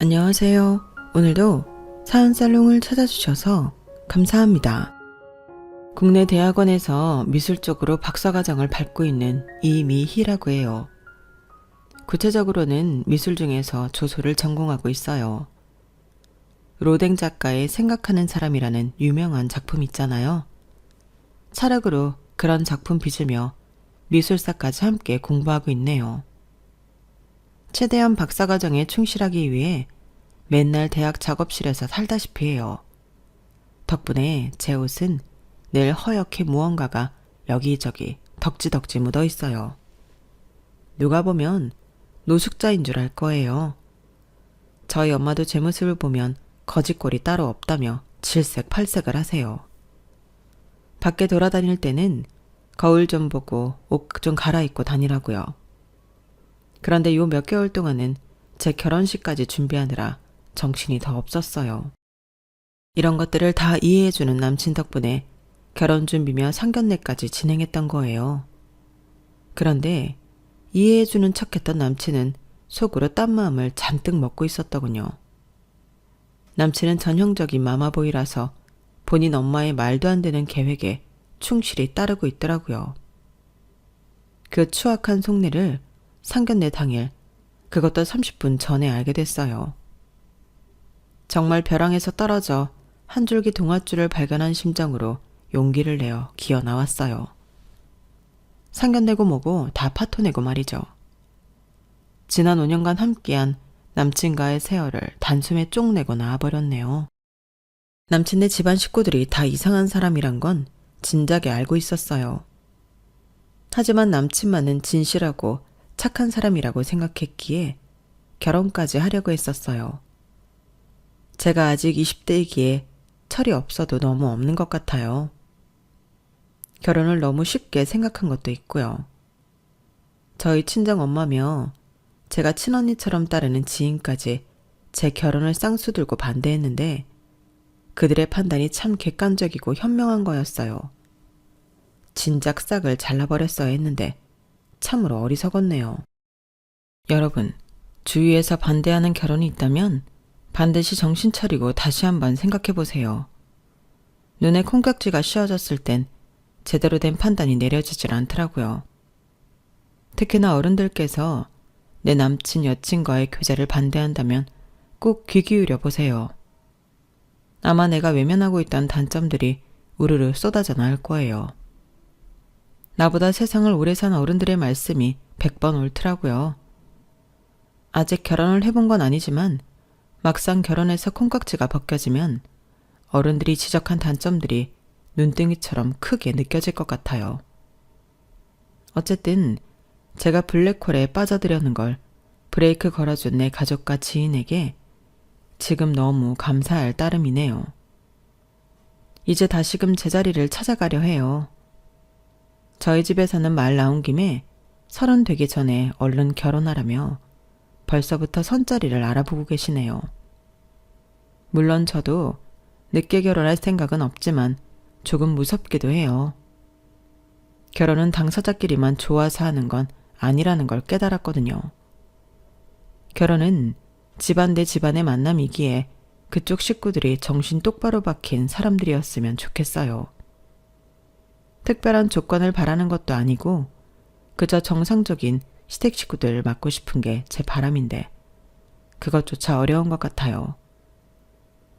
안녕하세요. 오늘도 사연살롱을 찾아주셔서 감사합니다. 국내 대학원에서 미술 쪽으로 박사과정을 밟고 있는 이미희라고 해요. 구체적으로는 미술 중에서 조소를 전공하고 있어요. 로댕 작가의 생각하는 사람이라는 유명한 작품 있잖아요. 차력으로 그런 작품 빚으며 미술사까지 함께 공부하고 있네요. 최대한 박사과정에 충실하기 위해 맨날 대학 작업실에서 살다시피 해요. 덕분에 제 옷은 늘 허옇게 무언가가 여기저기 덕지덕지 묻어 있어요. 누가 보면 노숙자인 줄 알 거예요. 저희 엄마도 제 모습을 보면 거짓골이 따로 없다며 질색팔색을 하세요. 밖에 돌아다닐 때는 거울 좀 보고 옷 좀 갈아입고 다니라고요. 그런데 요 몇 개월 동안은 제 결혼식까지 준비하느라 정신이 더 없었어요. 이런 것들을 다 이해해주는 남친 덕분에 결혼 준비며 상견례까지 진행했던 거예요. 그런데 이해해주는 척했던 남친은 속으로 딴 마음을 잔뜩 먹고 있었더군요. 남친은 전형적인 마마보이라서 본인 엄마의 말도 안 되는 계획에 충실히 따르고 있더라고요. 그 추악한 속내를 상견례 당일, 그것도 30분 전에 알게 됐어요. 정말 벼랑에서 떨어져 한 줄기 동아줄을 발견한 심정으로 용기를 내어 기어 나왔어요. 상견례고 뭐고 다 파토내고 말이죠. 지난 5년간 함께한 남친과의 세월을 단숨에 쪽 내고 나와버렸네요. 남친네 집안 식구들이 다 이상한 사람이란 건 진작에 알고 있었어요. 하지만 남친만은 진실하고 착한 사람이라고 생각했기에 결혼까지 하려고 했었어요. 제가 아직 20대이기에 철이 없어도 너무 없는 것 같아요. 결혼을 너무 쉽게 생각한 것도 있고요. 저희 친정엄마며 제가 친언니처럼 따르는 지인까지 제 결혼을 쌍수 들고 반대했는데 그들의 판단이 참 객관적이고 현명한 거였어요. 진작 싹을 잘라버렸어야 했는데 참으로 어리석었네요. 여러분, 주위에서 반대하는 결혼이 있다면 반드시 정신 차리고 다시 한번 생각해보세요. 눈에 콩깍지가 씌워졌을 땐 제대로 된 판단이 내려지질 않더라고요. 특히나 어른들께서 내 남친 여친과의 교제를 반대한다면 꼭 귀 기울여 보세요. 아마 내가 외면하고 있던 단점들이 우르르 쏟아져 나올 거예요. 나보다 세상을 오래 산 어른들의 말씀이 100번 옳더라고요. 아직 결혼을 해본 건 아니지만 막상 결혼해서 콩깍지가 벗겨지면 어른들이 지적한 단점들이 눈등이처럼 크게 느껴질 것 같아요. 어쨌든 제가 블랙홀에 빠져들려는 걸 브레이크 걸어준 내 가족과 지인에게 지금 너무 감사할 따름이네요. 이제 다시금 제자리를 찾아가려 해요. 저희 집에서는 말 나온 김에 30 되기 전에 얼른 결혼하라며 벌써부터 선자리를 알아보고 계시네요. 물론 저도 늦게 결혼할 생각은 없지만 조금 무섭기도 해요. 결혼은 당사자끼리만 좋아서 하는 건 아니라는 걸 깨달았거든요. 결혼은 집안 대 집안의 만남이기에 그쪽 식구들이 정신 똑바로 박힌 사람들이었으면 좋겠어요. 특별한 조건을 바라는 것도 아니고 그저 정상적인 시댁 식구들 맡고 싶은 게 제 바람인데 그것조차 어려운 것 같아요.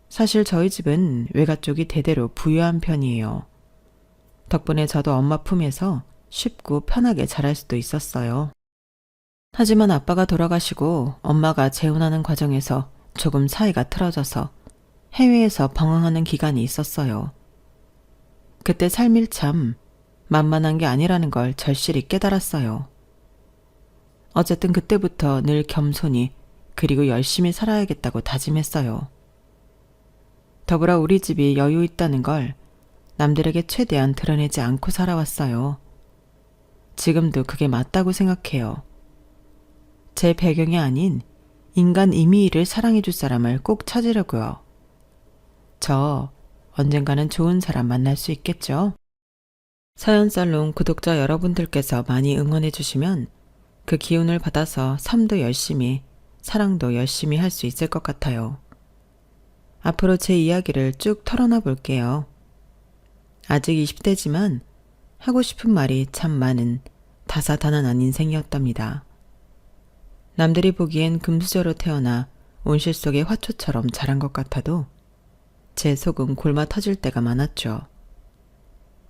사실 저희 집은 외가 쪽이 대대로 부유한 편이에요. 덕분에 저도 엄마 품에서 쉽고 편하게 자랄 수도 있었어요. 하지만 아빠가 돌아가시고 엄마가 재혼하는 과정에서 조금 사이가 틀어져서 해외에서 방황하는 기간이 있었어요. 그때 삶이 참 만만한 게 아니라는 걸 절실히 깨달았어요. 어쨌든 그때부터 늘 겸손히 그리고 열심히 살아야겠다고 다짐했어요. 더불어 우리 집이 여유 있다는 걸 남들에게 최대한 드러내지 않고 살아왔어요. 지금도 그게 맞다고 생각해요. 제 배경이 아닌 인간 이미희를 사랑해줄 사람을 꼭 찾으려고요. 저 언젠가는 좋은 사람 만날 수 있겠죠? 사연살롱 구독자 여러분들께서 많이 응원해 주시면 그 기운을 받아서 삶도 열심히 사랑도 열심히 할 수 있을 것 같아요. 앞으로 제 이야기를 쭉 털어놔 볼게요. 아직 20대지만 하고 싶은 말이 참 많은 다사다난한 인생이었답니다. 남들이 보기엔 금수저로 태어나 온실 속의 화초처럼 자란 것 같아도 제 속은 골마 터질 때가 많았죠.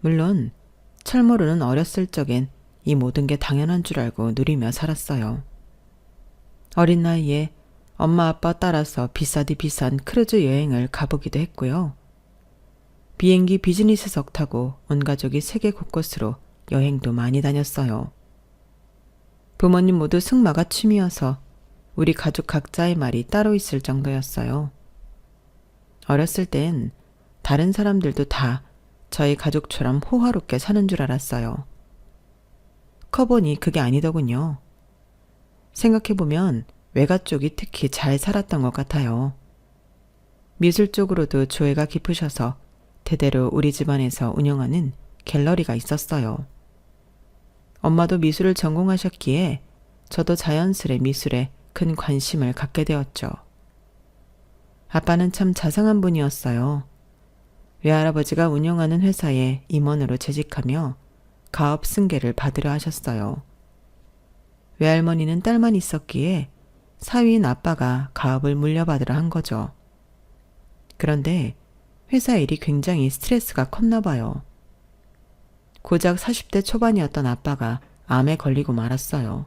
물론 철모르는 어렸을 적엔 이 모든 게 당연한 줄 알고 누리며 살았어요. 어린 나이에 엄마 아빠 따라서 비싸디 비싼 크루즈 여행을 가보기도 했고요. 비행기 비즈니스석 타고 온 가족이 세계 곳곳으로 여행도 많이 다녔어요. 부모님 모두 승마가 취미여서 우리 가족 각자의 말이 따로 있을 정도였어요. 어렸을 땐 다른 사람들도 다 저희 가족처럼 호화롭게 사는 줄 알았어요. 커보니 그게 아니더군요. 생각해보면 외가 쪽이 특히 잘 살았던 것 같아요. 미술 쪽으로도 조예가 깊으셔서 대대로 우리 집안에서 운영하는 갤러리가 있었어요. 엄마도 미술을 전공하셨기에 저도 자연스레 미술에 큰 관심을 갖게 되었죠. 아빠는 참 자상한 분이었어요. 외할아버지가 운영하는 회사에 임원으로 재직하며 가업 승계를 받으려 하셨어요. 외할머니는 딸만 있었기에 사위인 아빠가 가업을 물려받으려 한 거죠. 그런데 회사 일이 굉장히 스트레스가 컸나 봐요. 고작 40대 초반이었던 아빠가 암에 걸리고 말았어요.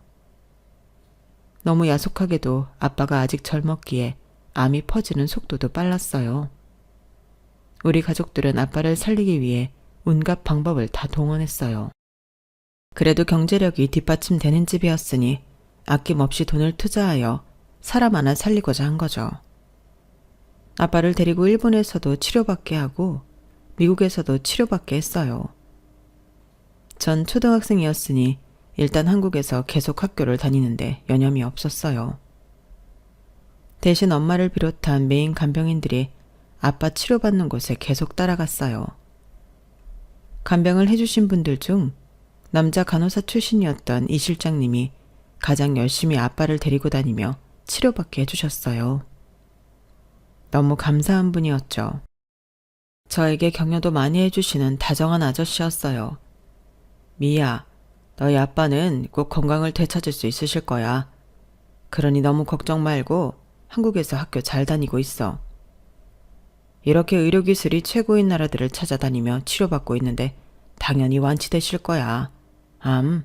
너무 야속하게도 아빠가 아직 젊었기에 암이 퍼지는 속도도 빨랐어요. 우리 가족들은 아빠를 살리기 위해 온갖 방법을 다 동원했어요. 그래도 경제력이 뒷받침되는 집이었으니 아낌없이 돈을 투자하여 사람 하나 살리고자 한 거죠. 아빠를 데리고 일본에서도 치료받게 하고 미국에서도 치료받게 했어요. 전 초등학생이었으니 일단 한국에서 계속 학교를 다니는데 여념이 없었어요. 대신 엄마를 비롯한 메인 간병인들이 아빠 치료받는 곳에 계속 따라갔어요. 간병을 해주신 분들 중 남자 간호사 출신이었던 이 실장님이 가장 열심히 아빠를 데리고 다니며 치료받게 해주셨어요. 너무 감사한 분이었죠. 저에게 격려도 많이 해주시는 다정한 아저씨였어요. 미야, 너희 아빠는 꼭 건강을 되찾을 수 있으실 거야. 그러니 너무 걱정 말고 한국에서 학교 잘 다니고 있어. 이렇게 의료기술이 최고인 나라들을 찾아다니며 치료받고 있는데 당연히 완치되실 거야. 암.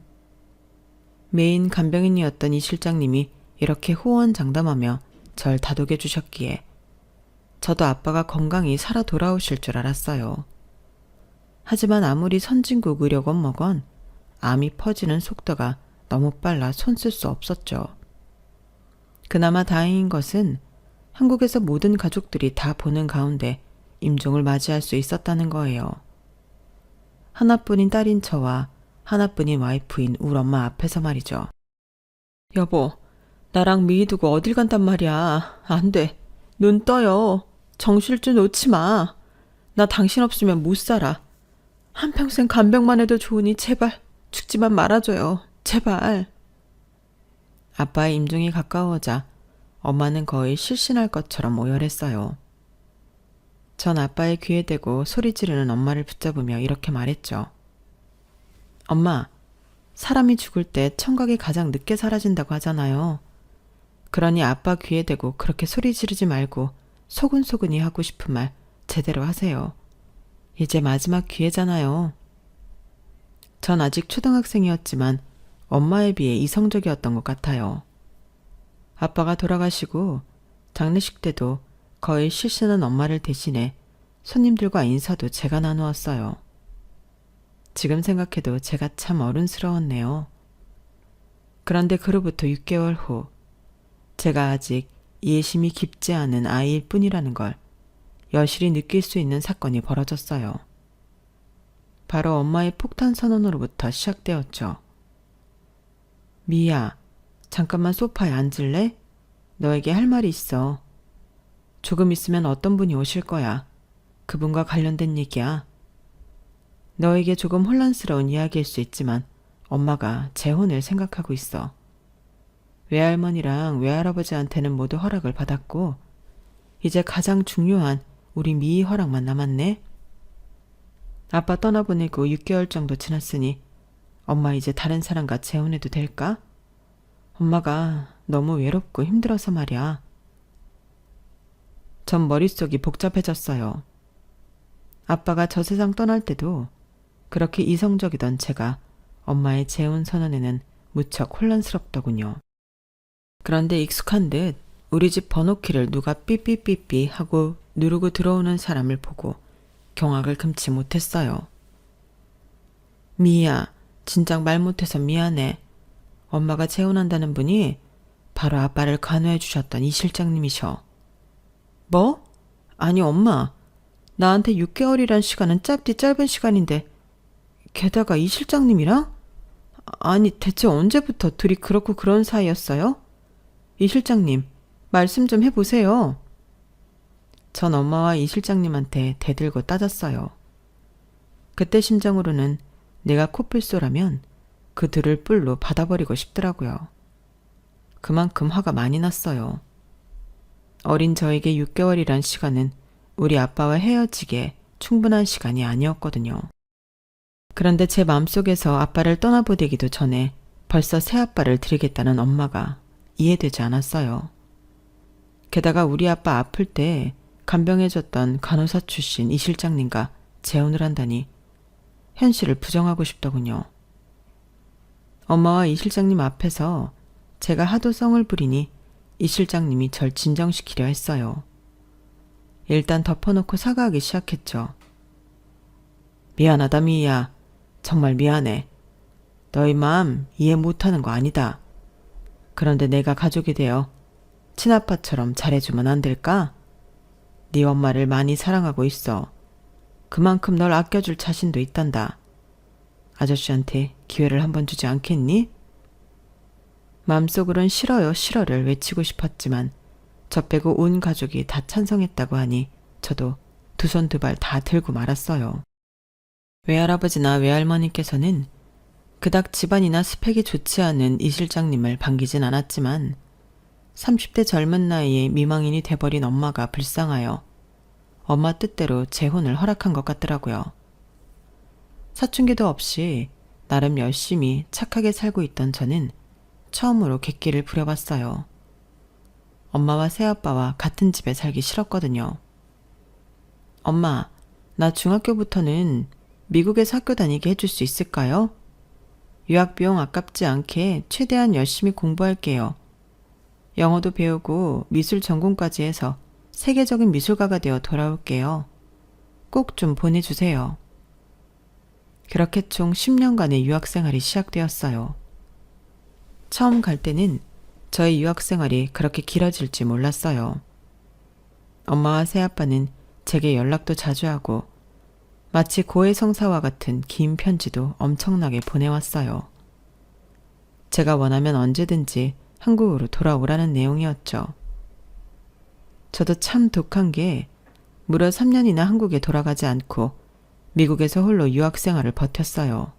메인 간병인이었던 이 실장님이 이렇게 호언장담하며 절 다독여 주셨기에 저도 아빠가 건강히 살아 돌아오실 줄 알았어요. 하지만 아무리 선진국 의료건 뭐건 암이 퍼지는 속도가 너무 빨라 손 쓸 수 없었죠. 그나마 다행인 것은 한국에서 모든 가족들이 다 보는 가운데 임종을 맞이할 수 있었다는 거예요. 하나뿐인 딸인 저와 하나뿐인 와이프인 우리 엄마 앞에서 말이죠. 여보, 나랑 미희 두고 어딜 간단 말이야. 안 돼. 눈 떠요. 정실줄 놓지 마. 나 당신 없으면 못 살아. 한평생 간병만 해도 좋으니 제발 죽지만 말아줘요. 제발. 아빠의 임종이 가까워오자 엄마는 거의 실신할 것처럼 오열했어요. 전 아빠의 귀에 대고 소리 지르는 엄마를 붙잡으며 이렇게 말했죠. 엄마, 사람이 죽을 때 청각이 가장 늦게 사라진다고 하잖아요. 그러니 아빠 귀에 대고 그렇게 소리 지르지 말고 소근소근히 하고 싶은 말 제대로 하세요. 이제 마지막 기회잖아요. 전 아직 초등학생이었지만 엄마에 비해 이성적이었던 것 같아요. 아빠가 돌아가시고 장례식 때도 거의 실신한 엄마를 대신해 손님들과 인사도 제가 나누었어요. 지금 생각해도 제가 참 어른스러웠네요. 그런데 그로부터 6개월 후 제가 아직 이해심이 깊지 않은 아이일 뿐이라는 걸 여실히 느낄 수 있는 사건이 벌어졌어요. 바로 엄마의 폭탄 선언으로부터 시작되었죠. 미야, 잠깐만 소파에 앉을래? 너에게 할 말이 있어. 조금 있으면 어떤 분이 오실 거야. 그분과 관련된 얘기야. 너에게 조금 혼란스러운 이야기일 수 있지만 엄마가 재혼을 생각하고 있어. 외할머니랑 외할아버지한테는 모두 허락을 받았고 이제 가장 중요한 우리 미희 허락만 남았네. 아빠 떠나보내고 6개월 정도 지났으니 엄마 이제 다른 사람과 재혼해도 될까? 엄마가 너무 외롭고 힘들어서 말이야. 전 머릿속이 복잡해졌어요. 아빠가 저 세상 떠날 때도 그렇게 이성적이던 제가 엄마의 재혼 선언에는 무척 혼란스럽더군요. 그런데 익숙한 듯 우리 집 번호키를 누가 삐삐삐삐 하고 누르고 들어오는 사람을 보고 경악을 금치 못했어요. 미희야, 진작 말 못해서 미안해. 엄마가 재혼한다는 분이 바로 아빠를 간호해 주셨던 이 실장님이셔. 뭐? 아니 엄마, 나한테 6개월이란 시간은 짧디 짧은 시간인데 게다가 이 실장님이랑? 아니 대체 언제부터 둘이 그렇고 그런 사이였어요? 이 실장님, 말씀 좀 해보세요. 전 엄마와 이 실장님한테 대들고 따졌어요. 그때 심정으로는 내가 코뿔소라면 그 둘을 뿔로 받아버리고 싶더라고요. 그만큼 화가 많이 났어요. 어린 저에게 6개월이란 시간은 우리 아빠와 헤어지기에 충분한 시간이 아니었거든요. 그런데 제 마음속에서 아빠를 떠나보내기도 전에 벌써 새아빠를 드리겠다는 엄마가 이해되지 않았어요. 게다가 우리 아빠 아플 때 간병해줬던 간호사 출신 이 실장님과 재혼을 한다니 현실을 부정하고 싶더군요. 엄마와 이 실장님 앞에서 제가 하도 성을 부리니 이 실장님이 절 진정시키려 했어요. 일단 덮어놓고 사과하기 시작했죠. 미안하다 미희야. 정말 미안해. 너희 마음 이해 못하는 거 아니다. 그런데 내가 가족이 되어 친아빠처럼 잘해주면 안 될까? 네 엄마를 많이 사랑하고 있어. 그만큼 널 아껴줄 자신도 있단다. 아저씨한테 기회를 한번 주지 않겠니? 마음속으론 싫어요 싫어를 외치고 싶었지만 저 빼고 온 가족이 다 찬성했다고 하니 저도 두 손 두 발 다 들고 말았어요. 외할아버지나 외할머니께서는 그닥 집안이나 스펙이 좋지 않은 이 실장님을 반기진 않았지만 30대 젊은 나이에 미망인이 돼버린 엄마가 불쌍하여 엄마 뜻대로 재혼을 허락한 것 같더라고요. 사춘기도 없이 나름 열심히 착하게 살고 있던 저는 처음으로 객기를 부려봤어요. 엄마와 새아빠와 같은 집에 살기 싫었거든요. 엄마, 나 중학교부터는 미국에서 학교 다니게 해줄 수 있을까요? 유학 비용 아깝지 않게 최대한 열심히 공부할게요. 영어도 배우고 미술 전공까지 해서 세계적인 미술가가 되어 돌아올게요. 꼭 좀 보내주세요. 그렇게 총 10년간의 유학생활이 시작되었어요. 처음 갈 때는 저의 유학생활이 그렇게 길어질지 몰랐어요. 엄마와 새아빠는 제게 연락도 자주 하고 마치 고해성사와 같은 긴 편지도 엄청나게 보내왔어요. 제가 원하면 언제든지 한국으로 돌아오라는 내용이었죠. 저도 참 독한 게 무려 3년이나 한국에 돌아가지 않고 미국에서 홀로 유학생활을 버텼어요.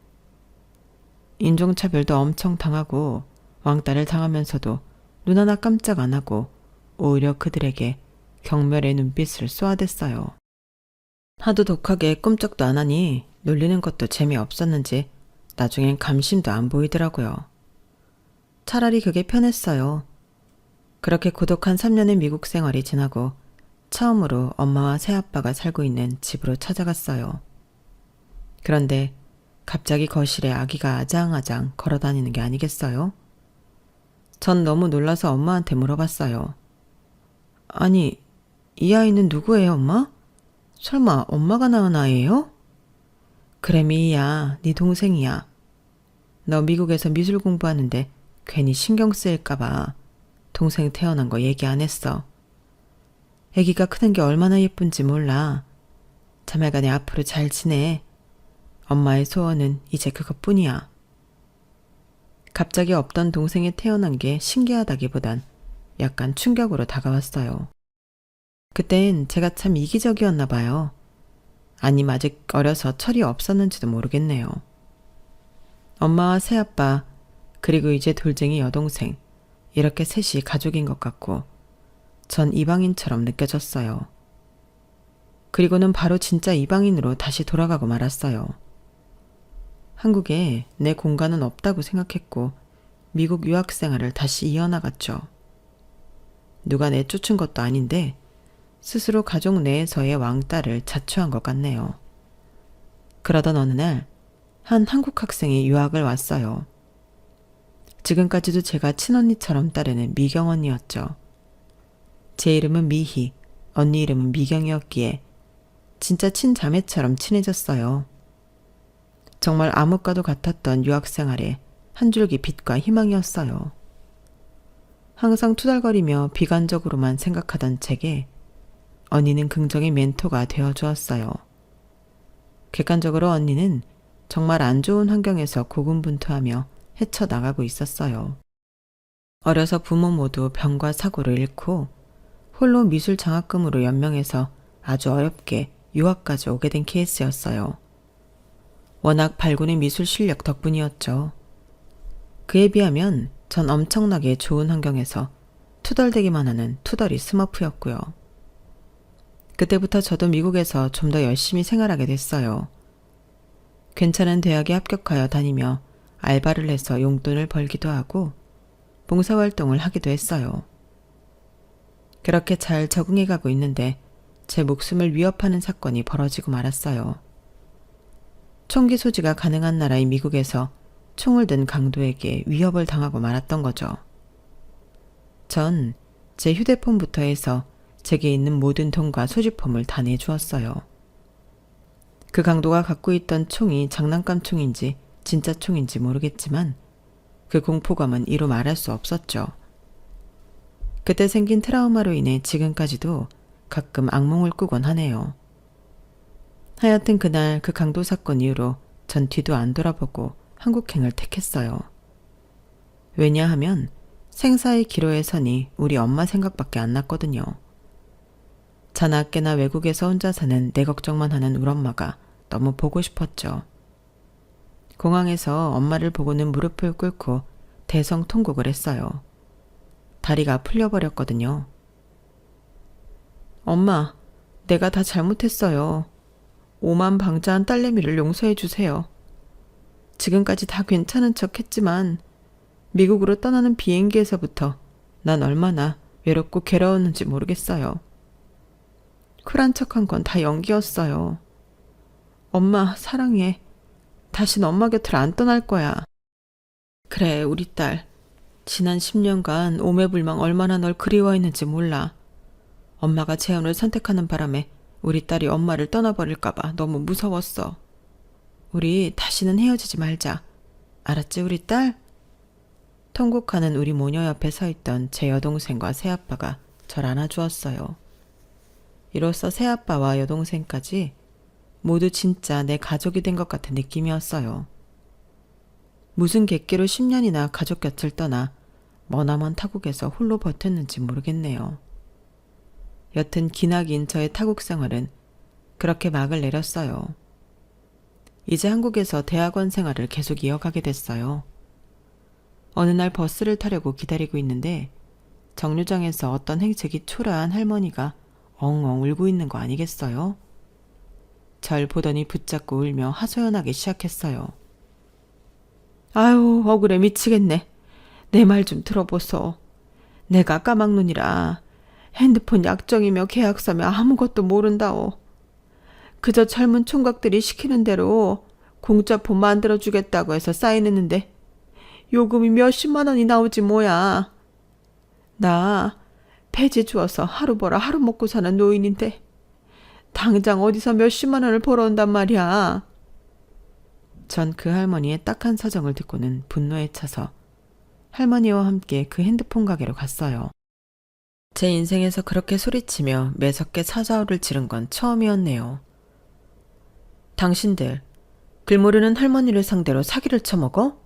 인종차별도 엄청 당하고 왕따를 당하면서도 눈 하나 깜짝 안 하고 오히려 그들에게 경멸의 눈빛을 쏘아댔어요. 하도 독하게 꿈쩍도 안 하니 놀리는 것도 재미없었는지 나중엔 감심도 안 보이더라고요. 차라리 그게 편했어요. 그렇게 고독한 3년의 미국 생활이 지나고 처음으로 엄마와 새아빠가 살고 있는 집으로 찾아갔어요. 그런데 갑자기 거실에 아기가 아장아장 걸어다니는 게 아니겠어요? 전 너무 놀라서 엄마한테 물어봤어요. 아니, 이 아이는 누구예요, 엄마? 설마 엄마가 낳은 아이예요? 그래, 미희야, 네 동생이야. 너 미국에서 미술 공부하는데 괜히 신경 쓰일까봐 동생 태어난 거 얘기 안 했어. 아기가 크는 게 얼마나 예쁜지 몰라. 자매간에 앞으로 잘 지내. 엄마의 소원은 이제 그것뿐이야. 갑자기 없던 동생이 태어난 게 신기하다기보단 약간 충격으로 다가왔어요. 그땐 제가 참 이기적이었나 봐요. 아님 아직 어려서 철이 없었는지도 모르겠네요. 엄마와 새아빠, 그리고 이제 돌쟁이 여동생, 이렇게 셋이 가족인 것 같고 전 이방인처럼 느껴졌어요. 그리고는 바로 진짜 이방인으로 다시 돌아가고 말았어요. 한국에 내 공간은 없다고 생각했고 미국 유학 생활을 다시 이어나갔죠. 누가 내쫓은 것도 아닌데 스스로 가족 내에서의 왕따를 자초한 것 같네요. 그러던 어느 날 한 한국 학생이 유학을 왔어요. 지금까지도 제가 친언니처럼 따르는 미경 언니였죠. 제 이름은 미희, 언니 이름은 미경이었기에 진짜 친자매처럼 친해졌어요. 정말 암흑과도 같았던 유학생활에 한 줄기 빛과 희망이었어요. 항상 투덜거리며 비관적으로만 생각하던 제게 언니는 긍정의 멘토가 되어주었어요. 객관적으로 언니는 정말 안 좋은 환경에서 고군분투하며 헤쳐나가고 있었어요. 어려서 부모 모두 병과 사고를 잃고 홀로 미술 장학금으로 연명해서 아주 어렵게 유학까지 오게 된 케이스였어요. 워낙 발군의 미술 실력 덕분이었죠. 그에 비하면 전 엄청나게 좋은 환경에서 투덜대기만 하는 투덜이 스머프였고요. 그때부터 저도 미국에서 좀 더 열심히 생활하게 됐어요. 괜찮은 대학에 합격하여 다니며 알바를 해서 용돈을 벌기도 하고 봉사활동을 하기도 했어요. 그렇게 잘 적응해가고 있는데 제 목숨을 위협하는 사건이 벌어지고 말았어요. 총기 소지가 가능한 나라인 미국에서 총을 든 강도에게 위협을 당하고 말았던 거죠. 전 제 휴대폰부터 해서 제게 있는 모든 돈과 소지품을 다 내주었어요. 그 강도가 갖고 있던 총이 장난감 총인지 진짜 총인지 모르겠지만 그 공포감은 이루 말할 수 없었죠. 그때 생긴 트라우마로 인해 지금까지도 가끔 악몽을 꾸곤 하네요. 하여튼 그날 그 강도 사건 이후로 전 뒤도 안 돌아보고 한국행을 택했어요. 왜냐하면 생사의 기로에 서니 우리 엄마 생각밖에 안 났거든요. 자나깨나 외국에서 혼자 사는 내 걱정만 하는 우리 엄마가 너무 보고 싶었죠. 공항에서 엄마를 보고는 무릎을 꿇고 대성통곡을 했어요. 다리가 풀려버렸거든요. 엄마, 내가 다 잘못했어요. 오만방자한 딸내미를 용서해 주세요. 지금까지 다 괜찮은 척 했지만 미국으로 떠나는 비행기에서부터 난 얼마나 외롭고 괴로웠는지 모르겠어요. 쿨한 척한 건 다 연기였어요. 엄마 사랑해. 다신 엄마 곁을 안 떠날 거야. 그래, 우리 딸. 지난 10년간 오매불망 얼마나 널 그리워했는지 몰라. 엄마가 재혼을 선택하는 바람에 우리 딸이 엄마를 떠나버릴까봐 너무 무서웠어. 우리 다시는 헤어지지 말자. 알았지, 우리 딸? 통곡하는 우리 모녀 옆에 서 있던 제 여동생과 새아빠가 절 안아주었어요. 이로써 새아빠와 여동생까지 모두 진짜 내 가족이 된 것 같은 느낌이었어요. 무슨 객기로 10년이나 가족 곁을 떠나 머나먼 타국에서 홀로 버텼는지 모르겠네요. 여튼 기나긴 저의 타국 생활은 그렇게 막을 내렸어요. 이제 한국에서 대학원 생활을 계속 이어가게 됐어요. 어느 날 버스를 타려고 기다리고 있는데 정류장에서 어떤 행색이 초라한 할머니가 엉엉 울고 있는 거 아니겠어요? 절 보더니 붙잡고 울며 하소연하기 시작했어요. 아유, 억울해 미치겠네. 내 말 좀 들어보소. 내가 까막눈이라 핸드폰 약정이며 계약서며 아무것도 모른다오. 그저 젊은 총각들이 시키는 대로 공짜폰 만들어주겠다고 해서 사인했는데 요금이 몇십만 원이 나오지 뭐야. 나 폐지 주어서 하루 벌어 하루 먹고 사는 노인인데 당장 어디서 몇십만 원을 벌어온단 말이야. 전 그 할머니의 딱한 사정을 듣고는 분노에 차서 할머니와 함께 그 핸드폰 가게로 갔어요. 제 인생에서 그렇게 소리치며 매섭게 사자우를 지른 건 처음이었네요. 당신들, 글 모르는 할머니를 상대로 사기를 쳐먹어?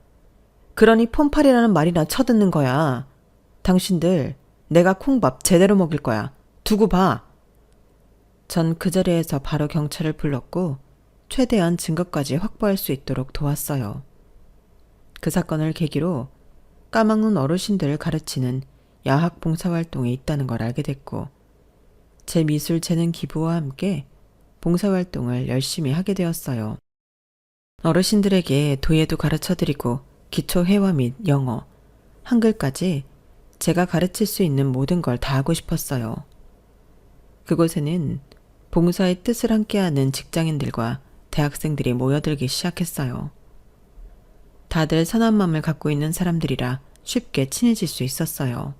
그러니 폰팔이라는 말이나 쳐듣는 거야. 당신들, 내가 콩밥 제대로 먹일 거야. 두고 봐. 전 그 자리에서 바로 경찰을 불렀고 최대한 증거까지 확보할 수 있도록 도왔어요. 그 사건을 계기로 까막눈 어르신들을 가르치는 야학 봉사활동에 있다는 걸 알게 됐고, 제 미술 재능 기부와 함께 봉사활동을 열심히 하게 되었어요. 어르신들에게 도예도 가르쳐드리고 기초 회화 및 영어, 한글까지 제가 가르칠 수 있는 모든 걸 다 하고 싶었어요. 그곳에는 봉사의 뜻을 함께하는 직장인들과 대학생들이 모여들기 시작했어요. 다들 선한 마음을 갖고 있는 사람들이라 쉽게 친해질 수 있었어요.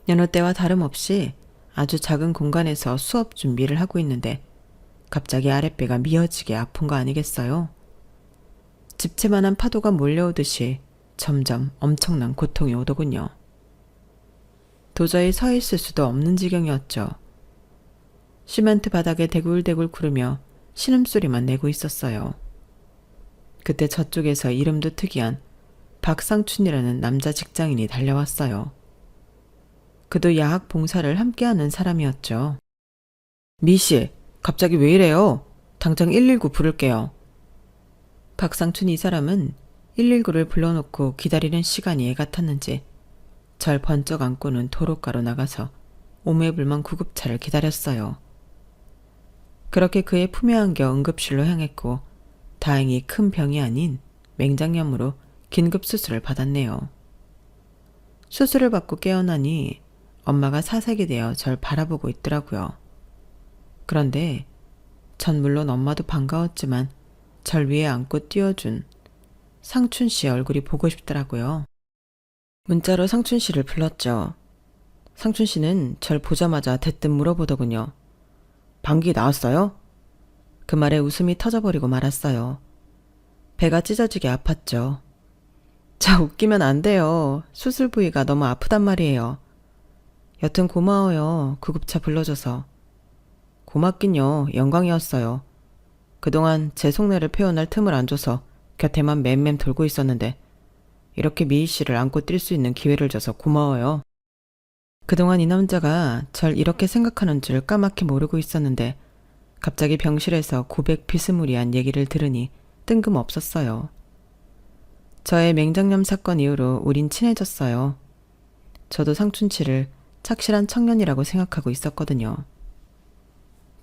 여느 때와 다름없이 아주 작은 공간에서 수업 준비를 하고 있는데 갑자기 아랫배가 미어지게 아픈 거 아니겠어요? 집채만한 파도가 몰려오듯이 점점 엄청난 고통이 오더군요. 도저히 서 있을 수도 없는 지경이었죠. 시멘트 바닥에 대굴대굴 구르며 신음소리만 내고 있었어요. 그때 저쪽에서 이름도 특이한 박상춘이라는 남자 직장인이 달려왔어요. 그도 야학 봉사를 함께하는 사람이었죠. 미씨, 갑자기 왜 이래요? 당장 119 부를게요. 박상춘 이 사람은 119를 불러놓고 기다리는 시간이 애 같았는지 절 번쩍 안고는 도로가로 나가서 오매불망 구급차를 기다렸어요. 그렇게 그의 품에 안겨 응급실로 향했고 다행히 큰 병이 아닌 맹장염으로 긴급 수술을 받았네요. 수술을 받고 깨어나니 엄마가 사색이 되어 절 바라보고 있더라고요. 그런데 전 물론 엄마도 반가웠지만 절 위에 안고 띄워준 상춘 씨 얼굴이 보고 싶더라고요. 문자로 상춘 씨를 불렀죠. 상춘 씨는 절 보자마자 대뜸 물어보더군요. 방귀 나왔어요? 그 말에 웃음이 터져버리고 말았어요. 배가 찢어지게 아팠죠. 자, 웃기면 안 돼요. 수술 부위가 너무 아프단 말이에요. 여튼 고마워요. 구급차 불러줘서. 고맙긴요. 영광이었어요. 그동안 제 속내를 표현할 틈을 안 줘서 곁에만 맴맴 돌고 있었는데 이렇게 미희 씨를 안고 뛸 수 있는 기회를 줘서 고마워요. 그동안 이 남자가 절 이렇게 생각하는 줄 까맣게 모르고 있었는데 갑자기 병실에서 고백 비스무리한 얘기를 들으니 뜬금없었어요. 저의 맹장염 사건 이후로 우린 친해졌어요. 저도 상춘치를 착실한 청년이라고 생각하고 있었거든요.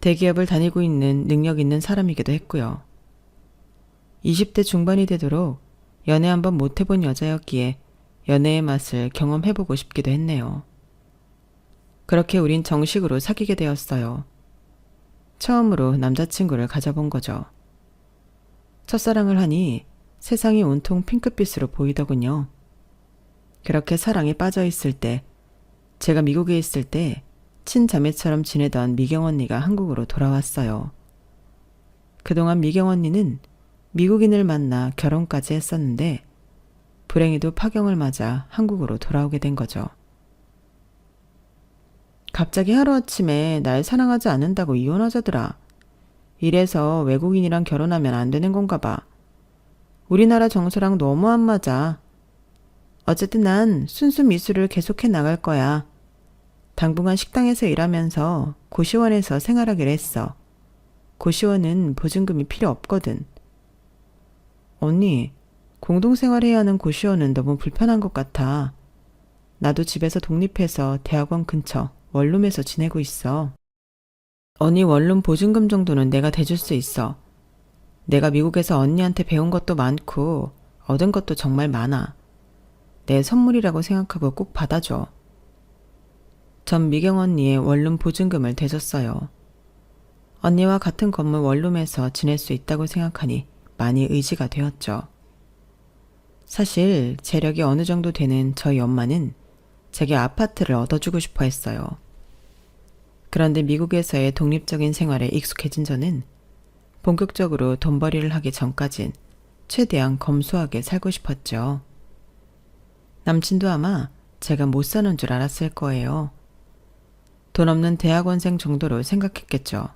대기업을 다니고 있는 능력 있는 사람이기도 했고요. 20대 중반이 되도록 연애 한번 못 해본 여자였기에 연애의 맛을 경험해보고 싶기도 했네요. 그렇게 우린 정식으로 사귀게 되었어요. 처음으로 남자친구를 가져본 거죠. 첫사랑을 하니 세상이 온통 핑크빛으로 보이더군요. 그렇게 사랑에 빠져 있을 때, 제가 미국에 있을 때 친자매처럼 지내던 미경 언니가 한국으로 돌아왔어요. 그동안 미경 언니는 미국인을 만나 결혼까지 했었는데 불행히도 파경을 맞아 한국으로 돌아오게 된 거죠. 갑자기 하루아침에 날 사랑하지 않는다고 이혼하자더라. 이래서 외국인이랑 결혼하면 안 되는 건가 봐. 우리나라 정서랑 너무 안 맞아. 어쨌든 난 순수 미술을 계속해 나갈 거야. 당분간 식당에서 일하면서 고시원에서 생활하기로 했어. 고시원은 보증금이 필요 없거든. 언니, 공동생활해야 하는 고시원은 너무 불편한 것 같아. 나도 집에서 독립해서 대학원 근처 원룸에서 지내고 있어. 언니 원룸 보증금 정도는 내가 대줄 수 있어. 내가 미국에서 언니한테 배운 것도 많고 얻은 것도 정말 많아. 내 선물이라고 생각하고 꼭 받아줘. 전 미경 언니의 원룸 보증금을 대줬어요. 언니와 같은 건물 원룸에서 지낼 수 있다고 생각하니 많이 의지가 되었죠. 사실 재력이 어느 정도 되는 저희 엄마는 제게 아파트를 얻어주고 싶어 했어요. 그런데 미국에서의 독립적인 생활에 익숙해진 저는 본격적으로 돈벌이를 하기 전까진 최대한 검소하게 살고 싶었죠. 남친도 아마 제가 못 사는 줄 알았을 거예요. 돈 없는 대학원생 정도로 생각했겠죠.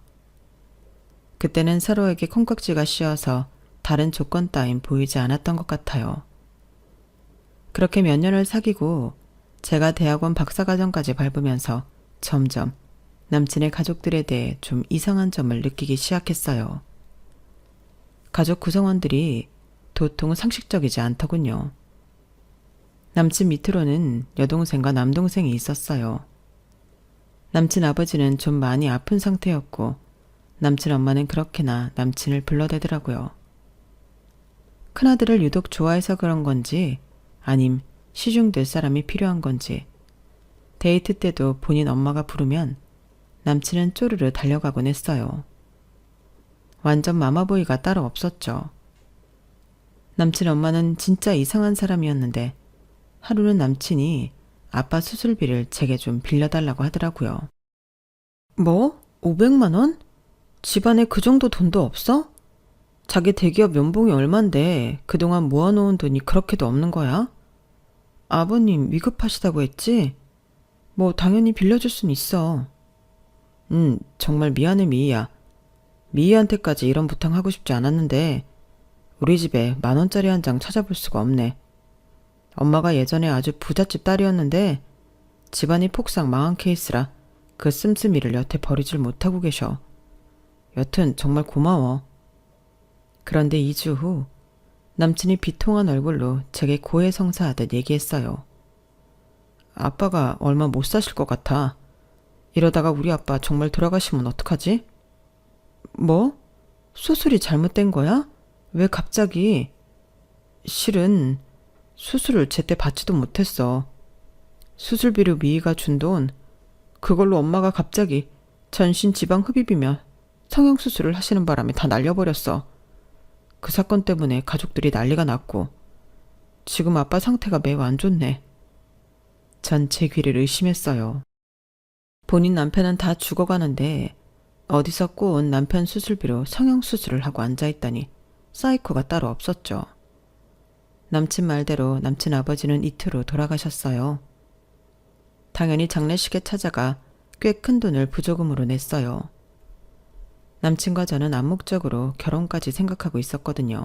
그때는 서로에게 콩깍지가 씌어서 다른 조건 따윈 보이지 않았던 것 같아요. 그렇게 몇 년을 사귀고 제가 대학원 박사과정까지 밟으면서 점점 남친의 가족들에 대해 좀 이상한 점을 느끼기 시작했어요. 가족 구성원들이 도통 상식적이지 않더군요. 남친 밑으로는 여동생과 남동생이 있었어요. 남친 아버지는 좀 많이 아픈 상태였고 남친 엄마는 그렇게나 남친을 불러대더라고요. 큰아들을 유독 좋아해서 그런 건지 아님 시중될 사람이 필요한 건지 데이트 때도 본인 엄마가 부르면 남친은 쪼르르 달려가곤 했어요. 완전 마마보이가 따로 없었죠. 남친 엄마는 진짜 이상한 사람이었는데 하루는 남친이 아빠 수술비를 제게 좀 빌려달라고 하더라고요. 뭐? 500만 원? 집안에 그 정도 돈도 없어? 자기 대기업 연봉이 얼만데 그동안 모아놓은 돈이 그렇게도 없는 거야? 아버님 위급하시다고 했지? 뭐 당연히 빌려줄 순 있어. 정말 미안해 미희야. 미희한테까지 이런 부탁하고 싶지 않았는데 우리 집에 10,000원짜리 한 장 찾아볼 수가 없네. 엄마가 예전에 아주 부잣집 딸이었는데 집안이 폭삭 망한 케이스라 그 씀씀이를 여태 버리질 못하고 계셔. 여튼 정말 고마워. 그런데 2주 후 남친이 비통한 얼굴로 제게 고해성사하듯 얘기했어요. 아빠가 얼마 못 사실 것 같아. 이러다가 우리 아빠 정말 돌아가시면 어떡하지? 뭐? 수술이 잘못된 거야? 왜 갑자기? 실은 수술을 제때 받지도 못했어. 수술비로 미희가 준 돈, 그걸로 엄마가 갑자기 전신 지방 흡입이며 성형수술을 하시는 바람에 다 날려버렸어. 그 사건 때문에 가족들이 난리가 났고 지금 아빠 상태가 매우 안 좋네. 전 제 귀를 의심했어요. 본인 남편은 다 죽어가는데 어디서 꼬은 남편 수술비로 성형수술을 하고 앉아있다니 사이코가 따로 없었죠. 남친 말대로 남친 아버지는 이틀 후 돌아가셨어요. 당연히 장례식에 찾아가 꽤 큰 돈을 부조금으로 냈어요. 남친과 저는 암묵적으로 결혼까지 생각하고 있었거든요.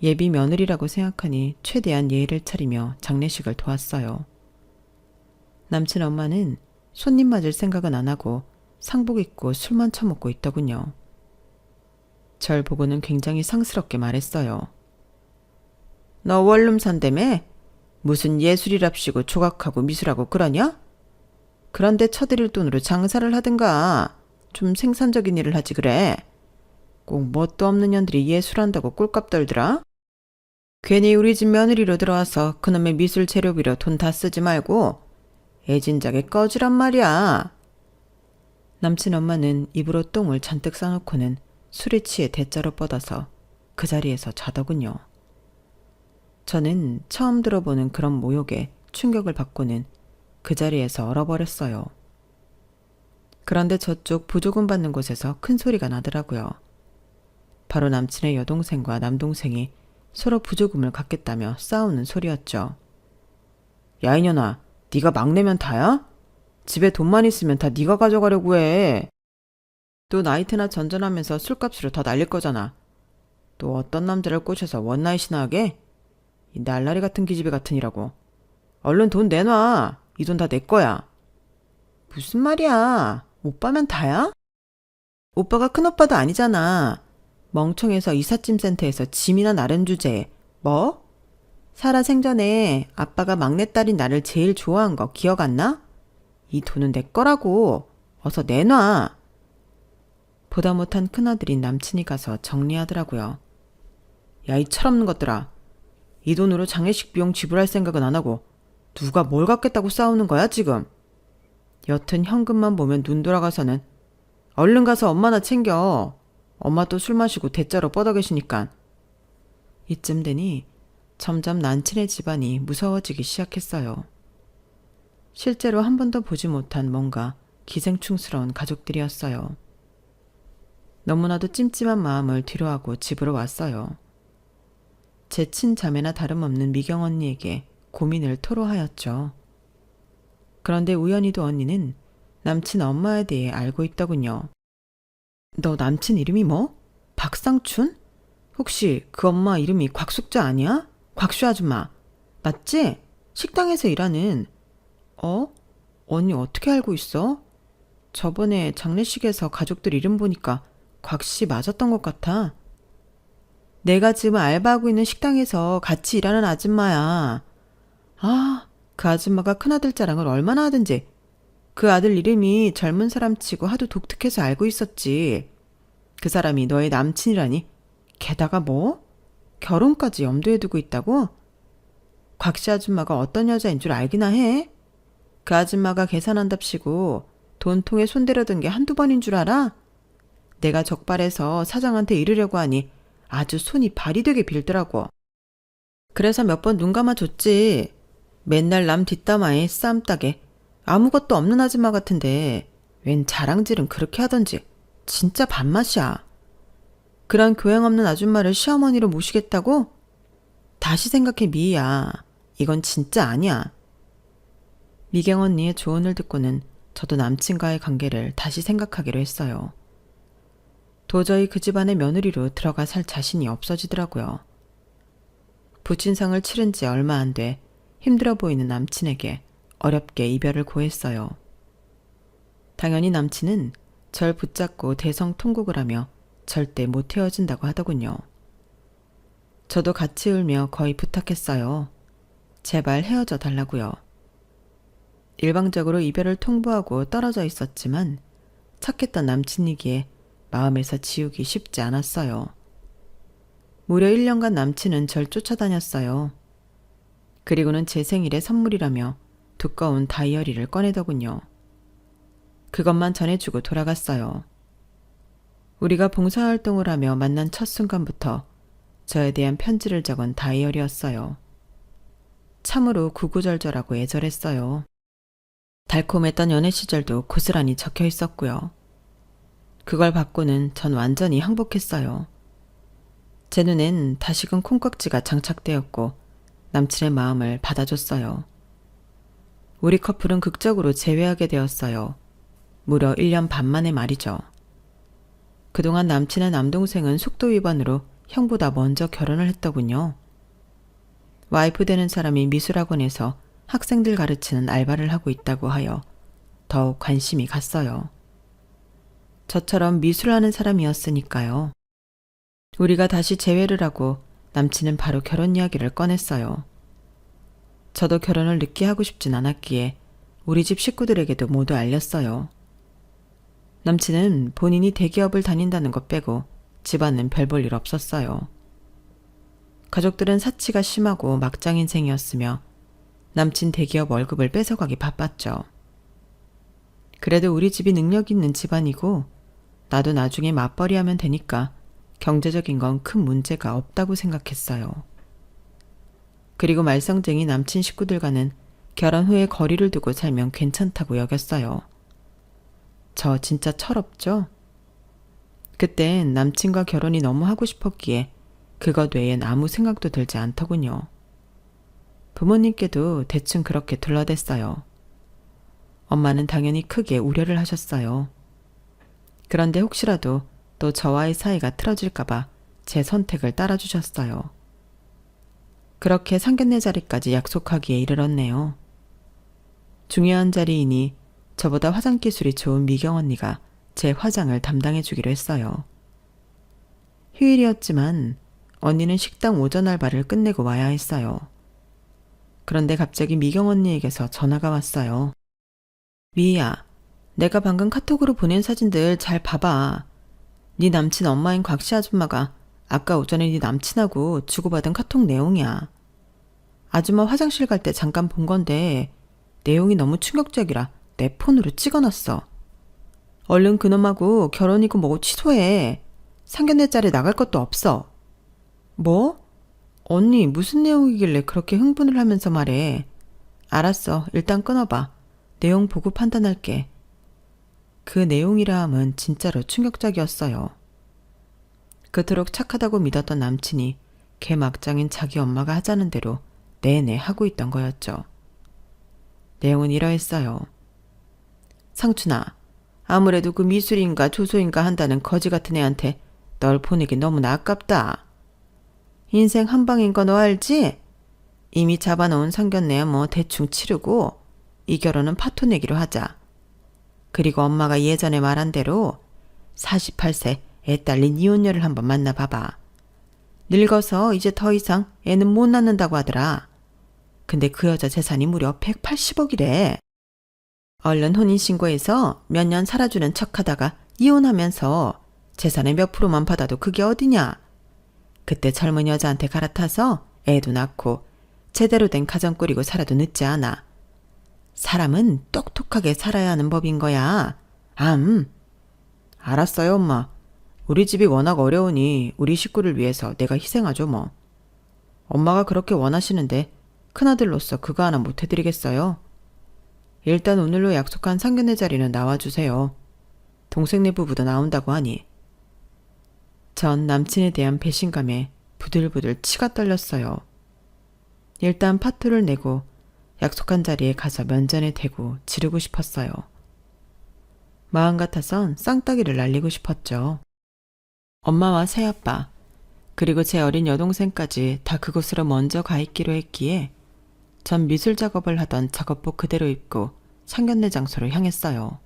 예비 며느리라고 생각하니 최대한 예의를 차리며 장례식을 도왔어요. 남친 엄마는 손님 맞을 생각은 안 하고 상복 입고 술만 처먹고 있더군요. 절 보고는 굉장히 상스럽게 말했어요. 너 원룸 산다며? 무슨 예술이랍시고 조각하고 미술하고 그러냐? 그런데 쳐드릴 돈으로 장사를 하든가 좀 생산적인 일을 하지 그래. 꼭 뭣도 없는 년들이 예술한다고 꼴값 떨더라? 괜히 우리 집 며느리로 들어와서 그놈의 미술 재료비로 돈 다 쓰지 말고 애진작에 꺼지란 말이야. 남친 엄마는 입으로 똥을 잔뜩 싸놓고는 술에 취해 대자로 뻗어서 그 자리에서 자더군요. 저는 처음 들어보는 그런 모욕에 충격을 받고는 그 자리에서 얼어버렸어요. 그런데 저쪽 부조금 받는 곳에서 큰 소리가 나더라고요. 바로 남친의 여동생과 남동생이 서로 부조금을 갖겠다며 싸우는 소리였죠. 야 이년아, 네가 막내면 다야? 집에 돈만 있으면 다 네가 가져가려고 해. 또 나이트나 전전하면서 술값으로 더 날릴 거잖아. 또 어떤 남자를 꼬셔서 원나잇이나 하게? 이 날라리 같은 기집애 같으니라고. 얼른 돈 내놔. 이 돈 다 내 거야. 무슨 말이야. 오빠면 다야? 오빠가 큰오빠도 아니잖아. 멍청해서 이삿짐 센터에서 짐이나 나른 주제에 뭐? 살아생전에 아빠가 막내딸인 나를 제일 좋아한 거 기억 안 나? 이 돈은 내 거라고. 어서 내놔. 보다 못한 큰아들인 남친이 가서 정리하더라고요. 야, 이 철없는 것들아. 이 돈으로 장례식 비용 지불할 생각은 안 하고 누가 뭘 갖겠다고 싸우는 거야 지금. 여튼 현금만 보면 눈 돌아가서는 얼른 가서 엄마나 챙겨. 엄마 또 술 마시고 대자로 뻗어 계시니까. 이쯤 되니 점점 남친의 집안이 무서워지기 시작했어요. 실제로 한 번도 보지 못한 뭔가 기생충스러운 가족들이었어요. 너무나도 찜찜한 마음을 뒤로하고 집으로 왔어요. 제 친자매나 다름없는 미경 언니에게 고민을 토로하였죠. 그런데 우연히도 언니는 남친 엄마에 대해 알고 있더군요. 너 남친 이름이 뭐? 박상춘? 혹시 그 엄마 이름이 곽숙자 아니야? 곽슈 아줌마. 맞지? 식당에서 일하는. 언니 어떻게 알고 있어? 저번에 장례식에서 가족들 이름 보니까 곽씨 맞았던 것 같아. 내가 지금 알바하고 있는 식당에서 같이 일하는 아줌마야. 아, 그 아줌마가 큰아들 자랑을 얼마나 하든지. 그 아들 이름이 젊은 사람 치고 하도 독특해서 알고 있었지. 그 사람이 너의 남친이라니. 게다가 뭐? 결혼까지 염두에 두고 있다고? 곽씨 아줌마가 어떤 여자인 줄 알기나 해? 그 아줌마가 계산한답시고 돈 통에 손대려던 게 한두 번인 줄 알아? 내가 적발해서 사장한테 이르려고 하니 아주 손이 발이 되게 빌더라고. 그래서 몇 번 눈 감아줬지. 맨날 남 뒷담화에 쌈따게 아무것도 없는 아줌마 같은데 웬 자랑질은 그렇게 하던지. 진짜 밥맛이야. 그런 교양 없는 아줌마를 시어머니로 모시겠다고? 다시 생각해 미희야. 이건 진짜 아니야. 미경 언니의 조언을 듣고는 저도 남친과의 관계를 다시 생각하기로 했어요. 도저히 그 집안의 며느리로 들어가 살 자신이 없어지더라고요. 부친상을 치른 지 얼마 안 돼 힘들어 보이는 남친에게 어렵게 이별을 고했어요. 당연히 남친은 절 붙잡고 대성통곡을 하며 절대 못 헤어진다고 하더군요. 저도 같이 울며 거의 부탁했어요. 제발 헤어져 달라고요. 일방적으로 이별을 통보하고 떨어져 있었지만 착했던 남친이기에 마음에서 지우기 쉽지 않았어요. 무려 1년간 남친은 절 쫓아다녔어요. 그리고는 제 생일에 선물이라며 두꺼운 다이어리를 꺼내더군요. 그것만 전해주고 돌아갔어요. 우리가 봉사활동을 하며 만난 첫 순간부터 저에 대한 편지를 적은 다이어리였어요. 참으로 구구절절하고 애절했어요. 달콤했던 연애 시절도 고스란히 적혀 있었고요. 그걸 받고는 전 완전히 항복했어요. 제 눈엔 다시금 콩깍지가 장착되었고 남친의 마음을 받아줬어요. 우리 커플은 극적으로 재회하게 되었어요. 무려 1년 반 만에 말이죠. 그동안 남친의 남동생은 속도 위반으로 형보다 먼저 결혼을 했더군요. 와이프 되는 사람이 미술학원에서 학생들 가르치는 알바를 하고 있다고 하여 더욱 관심이 갔어요. 저처럼 미술하는 사람이었으니까요. 우리가 다시 재회를 하고 남친은 바로 결혼 이야기를 꺼냈어요. 저도 결혼을 늦게 하고 싶진 않았기에 우리 집 식구들에게도 모두 알렸어요. 남친은 본인이 대기업을 다닌다는 것 빼고 집안은 별 볼 일 없었어요. 가족들은 사치가 심하고 막장 인생이었으며 남친 대기업 월급을 뺏어가기 바빴죠. 그래도 우리 집이 능력 있는 집안이고 나도 나중에 맞벌이하면 되니까 경제적인 건 큰 문제가 없다고 생각했어요. 그리고 말썽쟁이 남친 식구들과는 결혼 후에 거리를 두고 살면 괜찮다고 여겼어요. 저 진짜 철없죠? 그땐 남친과 결혼이 너무 하고 싶었기에 그것 외엔 아무 생각도 들지 않더군요. 부모님께도 대충 그렇게 둘러댔어요. 엄마는 당연히 크게 우려를 하셨어요. 그런데 혹시라도 또 저와의 사이가 틀어질까봐 제 선택을 따라주셨어요. 그렇게 상견례 자리까지 약속하기에 이르렀네요. 중요한 자리이니 저보다 화장 기술이 좋은 미경 언니가 제 화장을 담당해 주기로 했어요. 휴일이었지만 언니는 식당 오전 알바를 끝내고 와야 했어요. 그런데 갑자기 미경 언니에게서 전화가 왔어요. 미희야, 내가 방금 카톡으로 보낸 사진들 잘 봐봐. 네 남친 엄마인 곽씨 아줌마가 아까 오전에 네 남친하고 주고받은 카톡 내용이야. 아줌마 화장실 갈 때 잠깐 본 건데 내용이 너무 충격적이라 내 폰으로 찍어놨어. 얼른 그놈하고 결혼이고 뭐고 취소해. 상견례 자리 나갈 것도 없어. 뭐? 언니 무슨 내용이길래 그렇게 흥분을 하면서 말해. 알았어. 일단 끊어봐. 내용 보고 판단할게. 그 내용이라 함은 진짜로 충격적이었어요. 그토록 착하다고 믿었던 남친이 걔 막장인 자기 엄마가 하자는 대로 내내 하고 있던 거였죠. 내용은 이러했어요. 상춘아, 아무래도 그 미술인가 조소인가 한다는 거지 같은 애한테 널 보내기 너무나 아깝다. 인생 한방인 거 너 알지? 이미 잡아놓은 상견례야 뭐 대충 치르고 이 결혼은 파토 내기로 하자. 그리고 엄마가 예전에 말한 대로 48세 애 딸린 이혼녀를 한번 만나봐봐. 늙어서 이제 더 이상 애는 못 낳는다고 하더라. 근데 그 여자 재산이 무려 180억이래. 얼른 혼인신고해서 몇 년 살아주는 척하다가 이혼하면서 재산의 몇 프로만 받아도 그게 어디냐. 그때 젊은 여자한테 갈아타서 애도 낳고 제대로 된 가정 꾸리고 살아도 늦지 않아. 사람은 똑똑하게 살아야 하는 법인 거야. 알았어요, 엄마. 우리 집이 워낙 어려우니 우리 식구를 위해서 내가 희생하죠, 뭐. 엄마가 그렇게 원하시는데 큰아들로서 그거 하나 못 해드리겠어요. 일단 오늘로 약속한 상견례 자리는 나와주세요. 동생네 부부도 나온다고 하니. 전 남친에 대한 배신감에 부들부들 치가 떨렸어요. 일단 파토를 내고 약속한 자리에 가서 면전에 대고 지르고 싶었어요. 마음 같아선 쌍따기를 날리고 싶었죠. 엄마와 새아빠, 그리고 제 어린 여동생까지 다 그곳으로 먼저 가 있기로 했기에 전 미술 작업을 하던 작업복 그대로 입고 상견례 장소로 향했어요.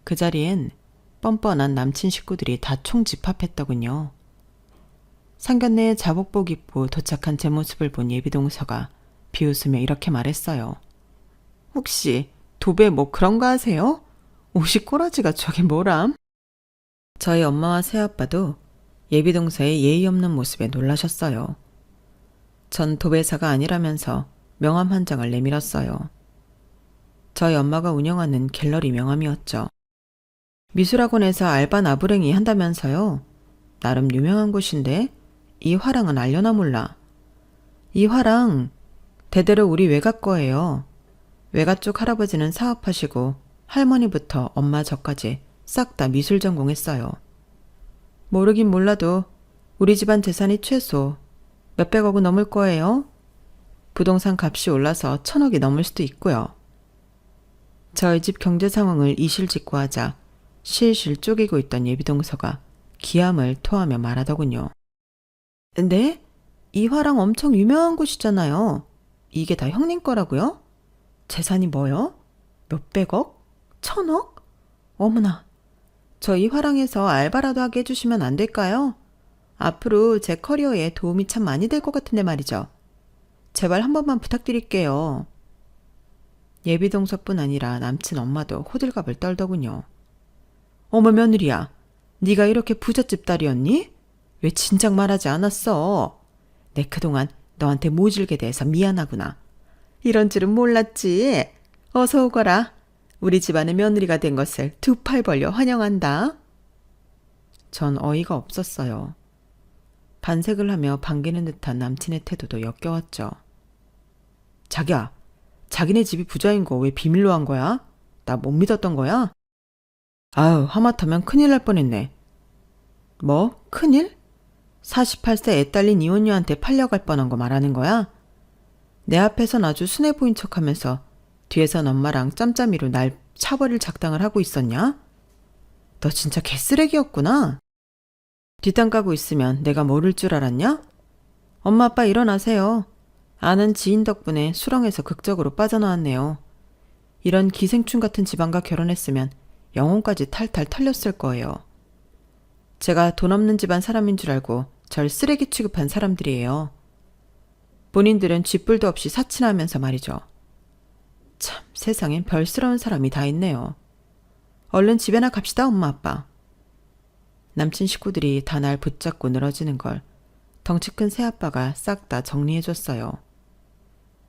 그 자리엔 뻔뻔한 남친 식구들이 다 총집합했더군요. 상견례에 자복복 입고 도착한 제 모습을 본 예비동서가 비웃으며 이렇게 말했어요. 혹시 도배 뭐 그런 거 하세요? 옷이 꼬라지가 저게 뭐람? 저희 엄마와 새아빠도 예비동서의 예의 없는 모습에 놀라셨어요. 전 도배사가 아니라면서 명함 한 장을 내밀었어요. 저희 엄마가 운영하는 갤러리 명함이었죠. 미술학원에서 알바 나부랭이 한다면서요. 나름 유명한 곳인데 이 화랑은 알려나 몰라. 이 화랑 대대로 우리 외가 거예요. 외가 쪽 할아버지는 사업하시고 할머니부터 엄마 저까지 싹 다 미술 전공했어요. 모르긴 몰라도 우리 집안 재산이 최소 몇백억은 넘을 거예요. 부동산 값이 올라서 1,000억이 넘을 수도 있고요. 저희 집 경제 상황을 이실직고하자 실실 쪼개고 있던 예비동서가 기함을 토하며 말하더군요. 네? 이 화랑 엄청 유명한 곳이잖아요. 이게 다 형님 거라고요? 재산이 뭐요? 몇백억? 1,000억? 어머나, 저 이 화랑에서 알바라도 하게 해주시면 안 될까요? 앞으로 제 커리어에 도움이 참 많이 될 것 같은데 말이죠. 제발 한 번만 부탁드릴게요. 예비동서뿐 아니라 남친 엄마도 호들갑을 떨더군요. 어머 며느리야, 네가 이렇게 부잣집 딸이었니? 왜 진작 말하지 않았어? 내 그동안 너한테 모질게 대해서 미안하구나. 이런 줄은 몰랐지. 어서 오거라. 우리 집안의 며느리가 된 것을 두 팔 벌려 환영한다. 전 어이가 없었어요. 반색을 하며 반기는 듯한 남친의 태도도 역겨웠죠. 자기야, 자기네 집이 부자인 거 왜 비밀로 한 거야? 나 못 믿었던 거야? 아유, 하마터면 큰일 날 뻔했네. 뭐? 큰일? 48세 애 딸린 이혼녀한테 팔려갈 뻔한 거 말하는 거야? 내 앞에선 아주 순해 보인 척하면서 뒤에선 엄마랑 짬짬이로 날 차버릴 작당을 하고 있었냐? 너 진짜 개쓰레기였구나. 뒷담 까고 있으면 내가 모를 줄 알았냐? 엄마 아빠 일어나세요. 아는 지인 덕분에 수렁에서 극적으로 빠져나왔네요. 이런 기생충 같은 집안과 결혼했으면 영혼까지 탈탈 털렸을 거예요. 제가 돈 없는 집안 사람인 줄 알고 절 쓰레기 취급한 사람들이에요. 본인들은 쥐뿔도 없이 사치하면서 말이죠. 참, 세상엔 별스러운 사람이 다 있네요. 얼른 집에나 갑시다, 엄마 아빠. 남친 식구들이 다 날 붙잡고 늘어지는 걸 덩치 큰 새아빠가 싹 다 정리해줬어요.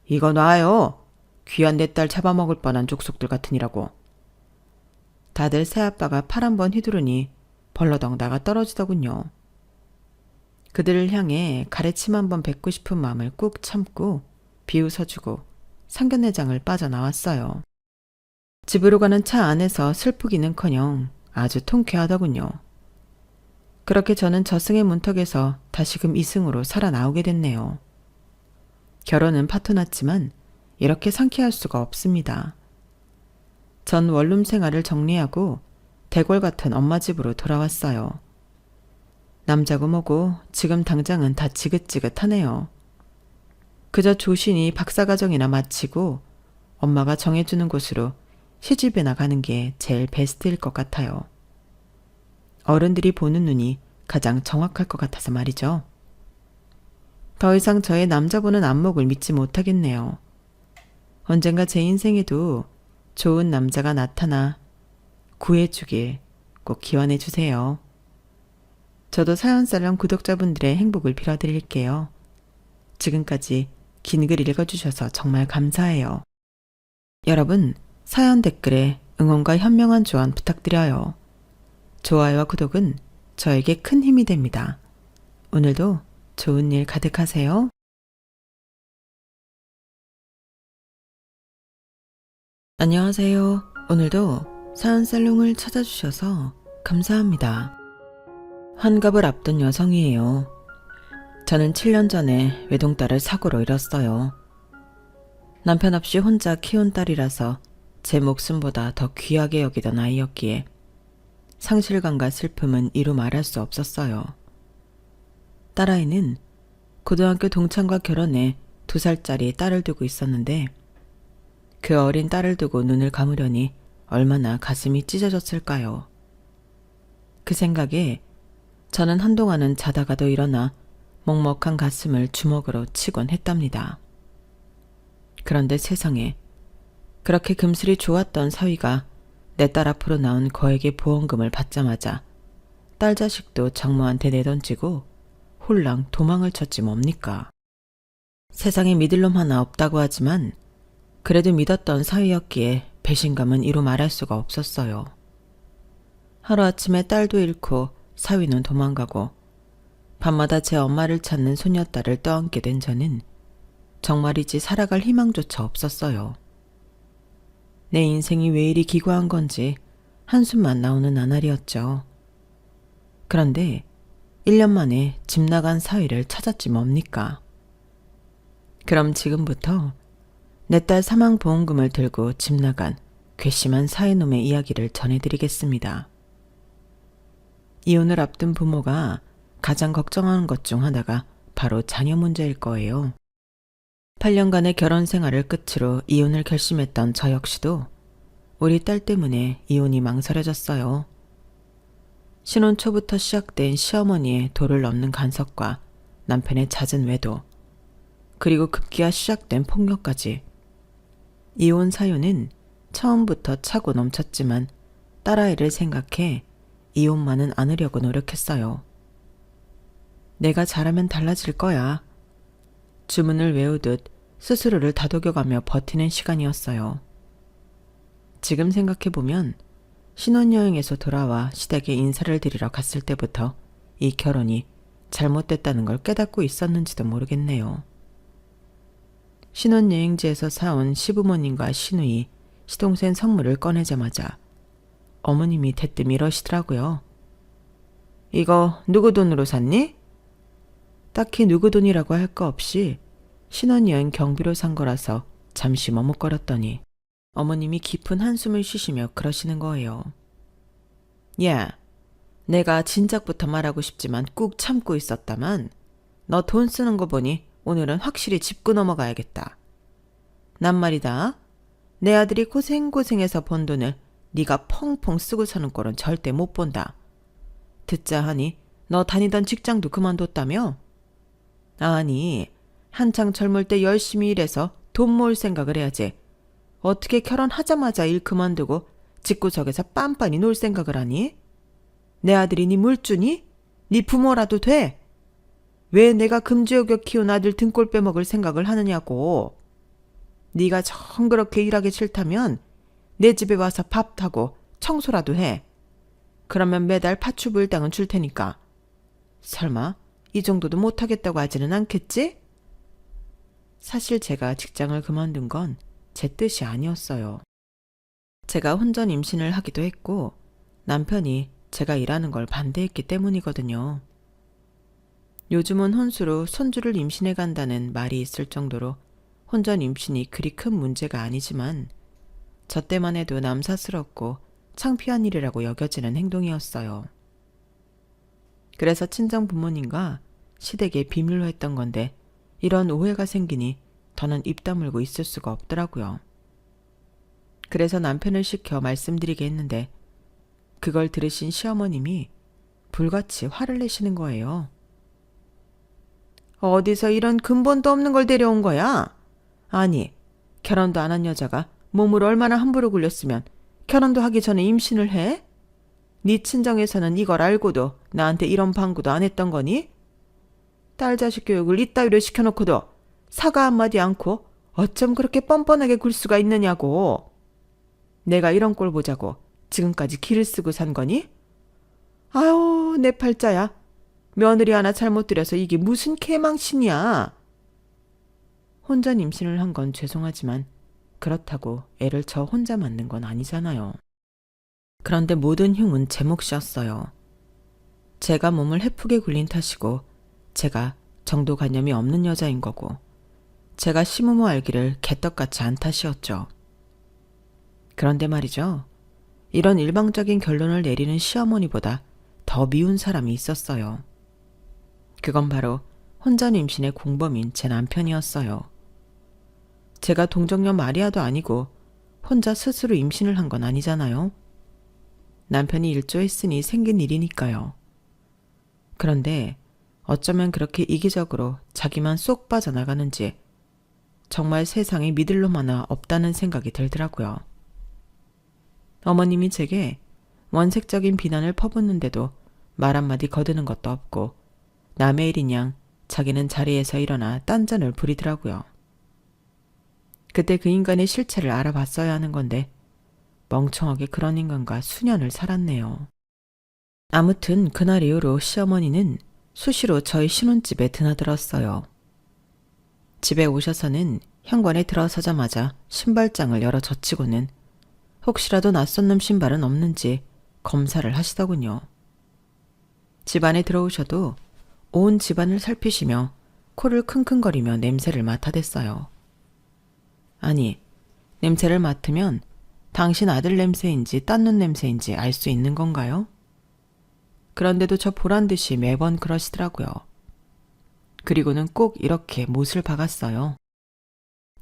이거 놔요. 귀한 내 딸 잡아먹을 뻔한 족속들 같으니라고. 다들 새아빠가 팔 한 번 휘두르니 벌러덩 나가 떨어지더군요. 그들을 향해 가래침 한 번 뱉고 싶은 마음을 꾹 참고 비웃어주고 상견례장을 빠져나왔어요. 집으로 가는 차 안에서 슬프기는커녕 아주 통쾌하더군요. 그렇게 저는 저승의 문턱에서 다시금 이승으로 살아나오게 됐네요. 결혼은 파토났지만 이렇게 상쾌할 수가 없습니다. 전 원룸 생활을 정리하고 대궐 같은 엄마 집으로 돌아왔어요. 남자고 뭐고 지금 당장은 다 지긋지긋하네요. 그저 조신이 박사과정이나 마치고 엄마가 정해주는 곳으로 시집에 나가는 게 제일 베스트일 것 같아요. 어른들이 보는 눈이 가장 정확할 것 같아서 말이죠. 더 이상 저의 남자분은 안목을 믿지 못하겠네요. 언젠가 제 인생에도 좋은 남자가 나타나 구해주길 꼭 기원해 주세요. 저도 사연살롱 구독자분들의 행복을 빌어드릴게요. 지금까지 긴 글 읽어주셔서 정말 감사해요. 여러분, 사연 댓글에 응원과 현명한 조언 부탁드려요. 좋아요와 구독은 저에게 큰 힘이 됩니다. 오늘도 좋은 일 가득하세요. 안녕하세요. 오늘도 사연살롱을 찾아주셔서 감사합니다. 환갑을 앞둔 여성이에요. 저는 7년 전에 외동딸을 사고로 잃었어요. 남편 없이 혼자 키운 딸이라서 제 목숨보다 더 귀하게 여기던 아이였기에 상실감과 슬픔은 이루 말할 수 없었어요. 딸아이는 고등학교 동창과 결혼해 2살짜리 딸을 두고 있었는데 그 어린 딸을 두고 눈을 감으려니 얼마나 가슴이 찢어졌을까요. 그 생각에 저는 한동안은 자다가도 일어나 먹먹한 가슴을 주먹으로 치곤 했답니다. 그런데 세상에 그렇게 금슬이 좋았던 사위가 내 딸 앞으로 나온 거액의 보험금을 받자마자 딸 자식도 장모한테 내던지고 홀랑 도망을 쳤지 뭡니까. 세상에 믿을 놈 하나 없다고 하지만 그래도 믿었던 사위였기에 배신감은 이루 말할 수가 없었어요. 하루아침에 딸도 잃고 사위는 도망가고 밤마다 제 엄마를 찾는 소녀딸을 떠안게 된 저는 정말이지 살아갈 희망조차 없었어요. 내 인생이 왜 이리 기구한 건지 한숨만 나오는 나날이었죠. 그런데 1년 만에 집 나간 사위를 찾았지 뭡니까. 그럼 지금부터 내 딸 사망보험금을 들고 집 나간 괘씸한 사위놈의 이야기를 전해드리겠습니다. 이혼을 앞둔 부모가 가장 걱정하는 것 중 하나가 바로 자녀 문제일 거예요. 8년간의 결혼 생활을 끝으로 이혼을 결심했던 저 역시도 우리 딸 때문에 이혼이 망설여졌어요. 신혼 초부터 시작된 시어머니의 도를 넘는 간섭과 남편의 잦은 외도, 그리고 급기야 시작된 폭력까지. 이혼 사유는 처음부터 차고 넘쳤지만 딸아이를 생각해 이혼만은 않으려고 노력했어요. 내가 잘하면 달라질 거야. 주문을 외우듯 스스로를 다독여가며 버티는 시간이었어요. 지금 생각해보면 신혼여행에서 돌아와 시댁에 인사를 드리러 갔을 때부터 이 결혼이 잘못됐다는 걸 깨닫고 있었는지도 모르겠네요. 신혼여행지에서 사온 시부모님과 시누이, 시동생 선물을 꺼내자마자 어머님이 대뜸 이러시더라고요. 이거 누구 돈으로 샀니? 딱히 누구 돈이라고 할 거 없이 신혼여행 경비로 산 거라서 잠시 머뭇거렸더니 어머님이 깊은 한숨을 쉬시며 그러시는 거예요. 야, 내가 진작부터 말하고 싶지만 꾹 참고 있었다만 너 돈 쓰는 거 보니 오늘은 확실히 짚고 넘어가야겠다. 난 말이다. 내 아들이 고생고생해서 번 돈을 네가 펑펑 쓰고 사는 꼴은 절대 못 본다. 듣자 하니 너 다니던 직장도 그만뒀다며? 아니, 한창 젊을 때 열심히 일해서 돈 모을 생각을 해야지. 어떻게 결혼하자마자 일 그만두고 집구석에서 빤빤히 놀 생각을 하니? 내 아들이 네 물주니? 네 부모라도 돼? 왜 내가 금지어겨 키운 아들 등골 빼먹을 생각을 하느냐고. 네가 정 그렇게 일하기 싫다면 내 집에 와서 밥하고 청소라도 해. 그러면 매달 파출부일당은 줄 테니까. 설마 이 정도도 못하겠다고 하지는 않겠지? 사실 제가 직장을 그만둔 건 제 뜻이 아니었어요. 제가 혼전 임신을 하기도 했고 남편이 제가 일하는 걸 반대했기 때문이거든요. 요즘은 혼수로 손주를 임신해 간다는 말이 있을 정도로 혼전 임신이 그리 큰 문제가 아니지만 저 때만 해도 남사스럽고 창피한 일이라고 여겨지는 행동이었어요. 그래서 친정 부모님과 시댁에 비밀로 했던 건데 이런 오해가 생기니 더는 입 다물고 있을 수가 없더라고요. 그래서 남편을 시켜 말씀드리게 했는데 그걸 들으신 시어머님이 불같이 화를 내시는 거예요. 어디서 이런 근본도 없는 걸 데려온 거야? 아니, 결혼도 안 한 여자가 몸을 얼마나 함부로 굴렸으면 결혼도 하기 전에 임신을 해? 네 친정에서는 이걸 알고도 나한테 이런 방구도 안 했던 거니? 딸 자식 교육을 이따위로 시켜놓고도 사과 한마디 않고 어쩜 그렇게 뻔뻔하게 굴 수가 있느냐고. 내가 이런 꼴 보자고 지금까지 기를 쓰고 산 거니? 아유, 내 팔자야. 며느리 하나 잘못 들여서 이게 무슨 개망신이야. 혼자 임신을 한 건 죄송하지만 그렇다고 애를 저 혼자 낳는 건 아니잖아요. 그런데 모든 흉은 제 몫이었어요. 제가 몸을 해프게 굴린 탓이고 제가 정도관념이 없는 여자인 거고 제가 시무무 알기를 개떡같이 안 탓이었죠. 그런데 말이죠. 이런 일방적인 결론을 내리는 시어머니보다 더 미운 사람이 있었어요. 그건 바로 혼자 임신의 공범인 제 남편이었어요. 제가 동정녀 마리아도 아니고 혼자 스스로 임신을 한 건 아니잖아요. 남편이 일조했으니 생긴 일이니까요. 그런데 어쩌면 그렇게 이기적으로 자기만 쏙 빠져나가는지 정말 세상에 믿을 놈 하나 없다는 생각이 들더라고요. 어머님이 제게 원색적인 비난을 퍼붓는데도 말 한마디 거드는 것도 없고 남의 일인 양 자기는 자리에서 일어나 딴전을 부리더라고요. 그때 그 인간의 실체를 알아봤어야 하는 건데 멍청하게 그런 인간과 수년을 살았네요. 아무튼 그날 이후로 시어머니는 수시로 저희 신혼집에 드나들었어요. 집에 오셔서는 현관에 들어서자마자 신발장을 열어 젖히고는 혹시라도 낯선 놈 신발은 없는지 검사를 하시더군요. 집 안에 들어오셔도 온 집안을 살피시며 코를 킁킁거리며 냄새를 맡아댔어요. 아니, 냄새를 맡으면 당신 아들 냄새인지 딴 놈 냄새인지 알 수 있는 건가요? 그런데도 저 보란 듯이 매번 그러시더라고요. 그리고는 꼭 이렇게 못을 박았어요.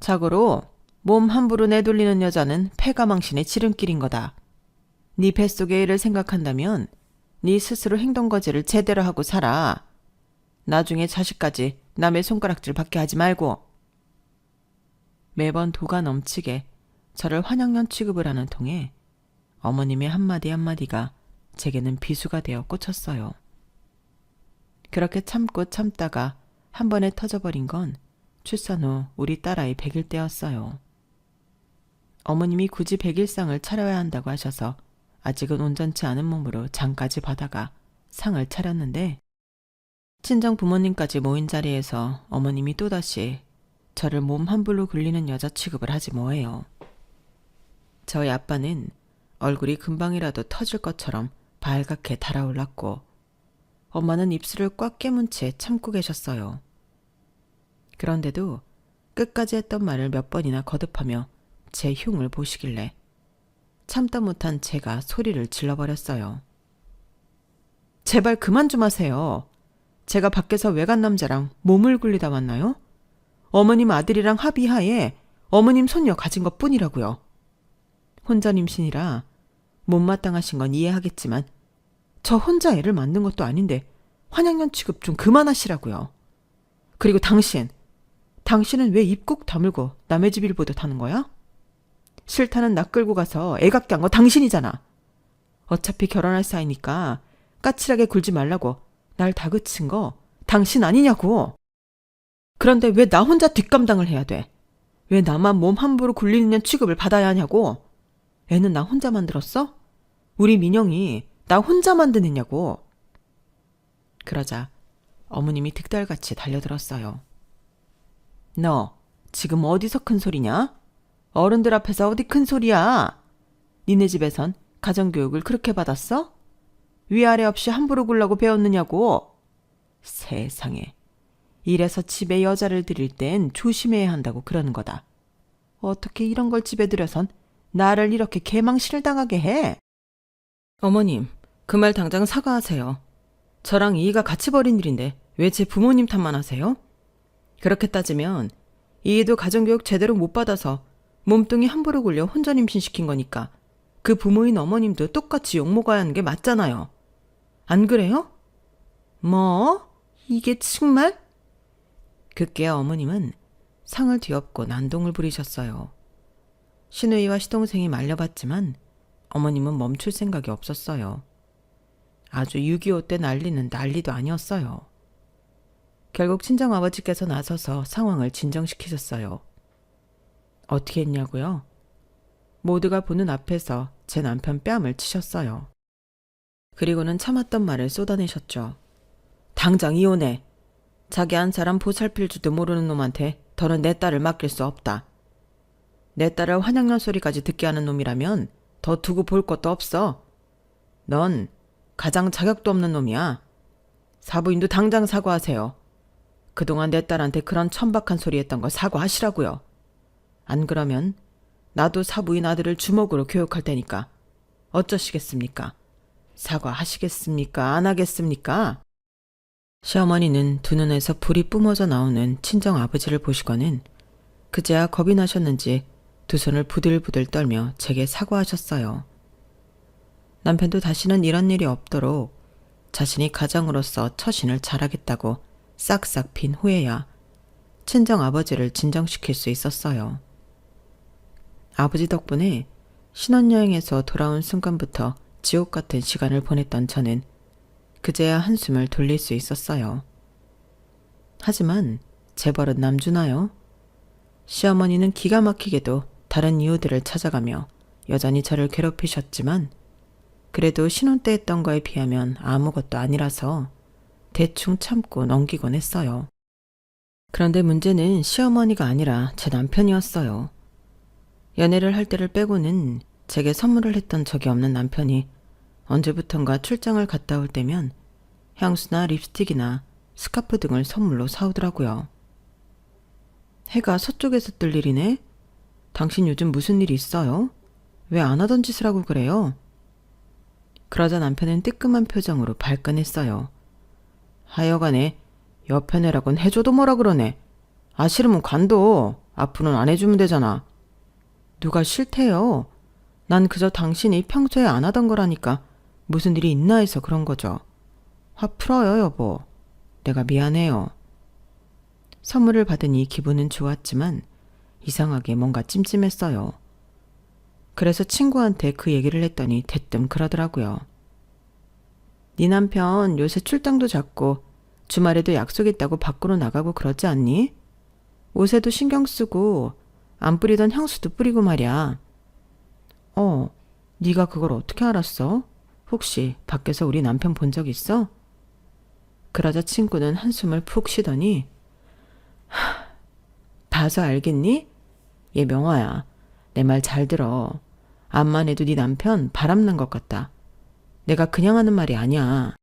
자고로 몸 함부로 내돌리는 여자는 폐가망신의 지름길인 거다. 네 뱃속의 애를 생각한다면 네 스스로 행동거지를 제대로 하고 살아. 나중에 자식까지 남의 손가락질 받게 하지 말고. 매번 도가 넘치게 저를 환양년 취급을 하는 통에 어머님의 한마디 한마디가 제게는 비수가 되어 꽂혔어요. 그렇게 참고 참다가 한 번에 터져버린 건 출산 후 우리 딸아이 100일 때였어요. 어머님이 굳이 100일상을 차려야 한다고 하셔서 아직은 온전치 않은 몸으로 장까지 받아가 상을 차렸는데 친정 부모님까지 모인 자리에서 어머님이 또다시 저를 몸 함부로 굴리는 여자 취급을 하지 뭐해요. 저희 아빠는 얼굴이 금방이라도 터질 것처럼 발갛게 달아올랐고 엄마는 입술을 꽉 깨문 채 참고 계셨어요. 그런데도 끝까지 했던 말을 몇 번이나 거듭하며 제 흉을 보시길래 참다 못한 제가 소리를 질러버렸어요. 제발 그만 좀 하세요. 제가 밖에서 외간 남자랑 몸을 굴리다 왔나요? 어머님 아들이랑 합의하에 어머님 손녀 가진 것뿐이라고요. 혼자 임신이라 못마땅하신 건 이해하겠지만 저 혼자 애를 낳는 것도 아닌데 환양년 취급 좀 그만하시라고요. 그리고 당신은 왜 입 꾹 다물고 남의 집 일 보듯 하는 거야? 싫다는 나 끌고 가서 애 갖게 한 거 당신이잖아. 어차피 결혼할 사이니까 까칠하게 굴지 말라고 날 다그친 거 당신 아니냐고. 그런데 왜 나 혼자 뒷감당을 해야 돼? 왜 나만 몸 함부로 굴리는 취급을 받아야 하냐고. 애는 나 혼자 만들었어? 우리 민영이 나 혼자 만드느냐고. 그러자 어머님이 득달같이 달려들었어요. 너 지금 어디서 큰 소리냐? 어른들 앞에서 어디 큰 소리야? 니네 집에선 가정교육을 그렇게 받았어? 위아래 없이 함부로 굴라고 배웠느냐고. 세상에. 이래서 집에 여자를 들일 땐 조심해야 한다고 그러는 거다. 어떻게 이런 걸 집에 들여선 나를 이렇게 개망신을 당하게 해? 어머님, 그 말 당장 사과하세요. 저랑 이희가 같이 벌인 일인데 왜 제 부모님 탓만 하세요? 그렇게 따지면 이희도 가정교육 제대로 못 받아서 몸뚱이 함부로 굴려 혼전 임신시킨 거니까 그 부모인 어머님도 똑같이 욕먹어야 하는 게 맞잖아요. 안 그래요? 뭐? 이게 정말? 그때야 어머님은 상을 뒤엎고 난동을 부리셨어요. 시누이와 시동생이 말려봤지만 어머님은 멈출 생각이 없었어요. 아주 6.25 때 난리는 난리도 아니었어요. 결국 친정아버지께서 나서서 상황을 진정시키셨어요. 어떻게 했냐고요? 모두가 보는 앞에서 제 남편 뺨을 치셨어요. 그리고는 참았던 말을 쏟아내셨죠. 당장 이혼해. 자기 한 사람 보살필 줄도 모르는 놈한테 더는 내 딸을 맡길 수 없다. 내 딸을 환양난 소리까지 듣게 하는 놈이라면 더 두고 볼 것도 없어. 넌 가장 자격도 없는 놈이야. 사부인도 당장 사과하세요. 그동안 내 딸한테 그런 천박한 소리 했던 거 사과하시라고요. 안 그러면 나도 사부인 아들을 주먹으로 교육할 테니까 어쩌시겠습니까? 사과하시겠습니까? 안 하겠습니까? 시어머니는 두 눈에서 불이 뿜어져 나오는 친정 아버지를 보시고는 그제야 겁이 나셨는지 두 손을 부들부들 떨며 제게 사과하셨어요. 남편도 다시는 이런 일이 없도록 자신이 가장으로서 처신을 잘하겠다고 싹싹 빈 후에야 친정 아버지를 진정시킬 수 있었어요. 아버지 덕분에 신혼여행에서 돌아온 순간부터 지옥 같은 시간을 보냈던 저는 그제야 한숨을 돌릴 수 있었어요. 하지만 재벌은 남주나요? 시어머니는 기가 막히게도 다른 이유들을 찾아가며 여전히 저를 괴롭히셨지만 그래도 신혼 때 했던 거에 비하면 아무것도 아니라서 대충 참고 넘기곤 했어요. 그런데 문제는 시어머니가 아니라 제 남편이었어요. 연애를 할 때를 빼고는 제게 선물을 했던 적이 없는 남편이 언제부턴가 출장을 갔다 올 때면 향수나 립스틱이나 스카프 등을 선물로 사오더라고요. 해가 서쪽에서 뜰 일이네? 당신 요즘 무슨 일 있어요? 왜 안 하던 짓을 하고 그래요? 그러자 남편은 뜨끔한 표정으로 발끈했어요. 하여간에 옆에 내라곤 해줘도 뭐라 그러네. 아 싫으면 관둬. 앞으로는 안 해주면 되잖아. 누가 싫대요. 난 그저 당신이 평소에 안 하던 거라니까 무슨 일이 있나 해서 그런 거죠. 화 풀어요 여보. 내가 미안해요. 선물을 받으니 기분은 좋았지만 이상하게 뭔가 찜찜했어요. 그래서 친구한테 그 얘기를 했더니 대뜸 그러더라고요. 네 남편 요새 출장도 잦고 주말에도 약속 있다고 밖으로 나가고 그러지 않니? 옷에도 신경 쓰고 안 뿌리던 향수도 뿌리고 말이야. 네가 그걸 어떻게 알았어? 혹시 밖에서 우리 남편 본 적 있어? 그러자 친구는 한숨을 푹 쉬더니 봐서 알겠니? 얘 명화야. 내 말 잘 들어. 암만 해도 네 남편 바람난 것 같다. 내가 그냥 하는 말이 아니야.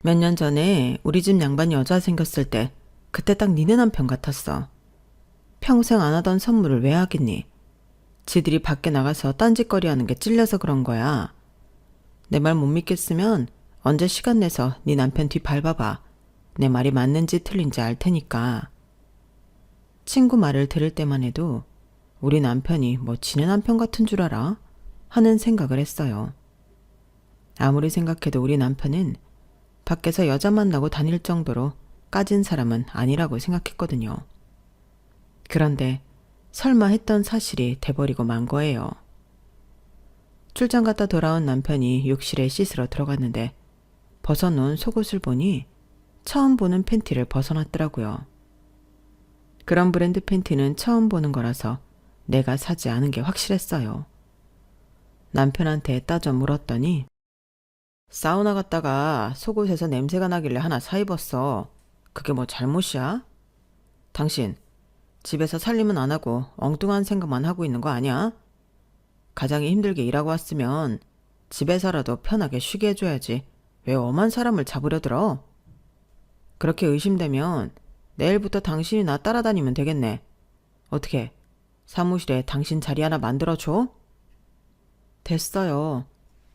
몇 년 전에 우리 집 양반 여자 생겼을 때 그때 딱 니네 남편 같았어. 평생 안 하던 선물을 왜 하겠니? 지들이 밖에 나가서 딴짓거리 하는 게 찔려서 그런 거야. 내 말 못 믿겠으면 언제 시간 내서 네 남편 뒤 밟아봐. 내 말이 맞는지 틀린지 알 테니까. 친구 말을 들을 때만 해도 우리 남편이 뭐 지네 남편 같은 줄 알아? 하는 생각을 했어요. 아무리 생각해도 우리 남편은 밖에서 여자 만나고 다닐 정도로 까진 사람은 아니라고 생각했거든요. 그런데 설마 했던 사실이 돼버리고 만 거예요. 출장 갔다 돌아온 남편이 욕실에 씻으러 들어갔는데 벗어놓은 속옷을 보니 처음 보는 팬티를 벗어놨더라고요. 그런 브랜드 팬티는 처음 보는 거라서 내가 사지 않은 게 확실했어요. 남편한테 따져 물었더니 사우나 갔다가 속옷에서 냄새가 나길래 하나 사 입었어. 그게 뭐 잘못이야? 당신 집에서 살림은 안 하고 엉뚱한 생각만 하고 있는 거 아니야? 가장이 힘들게 일하고 왔으면 집에서라도 편하게 쉬게 해줘야지. 왜 엄한 사람을 잡으려 들어? 그렇게 의심되면 내일부터 당신이 나 따라다니면 되겠네. 어떻게 사무실에 당신 자리 하나 만들어줘? 됐어요.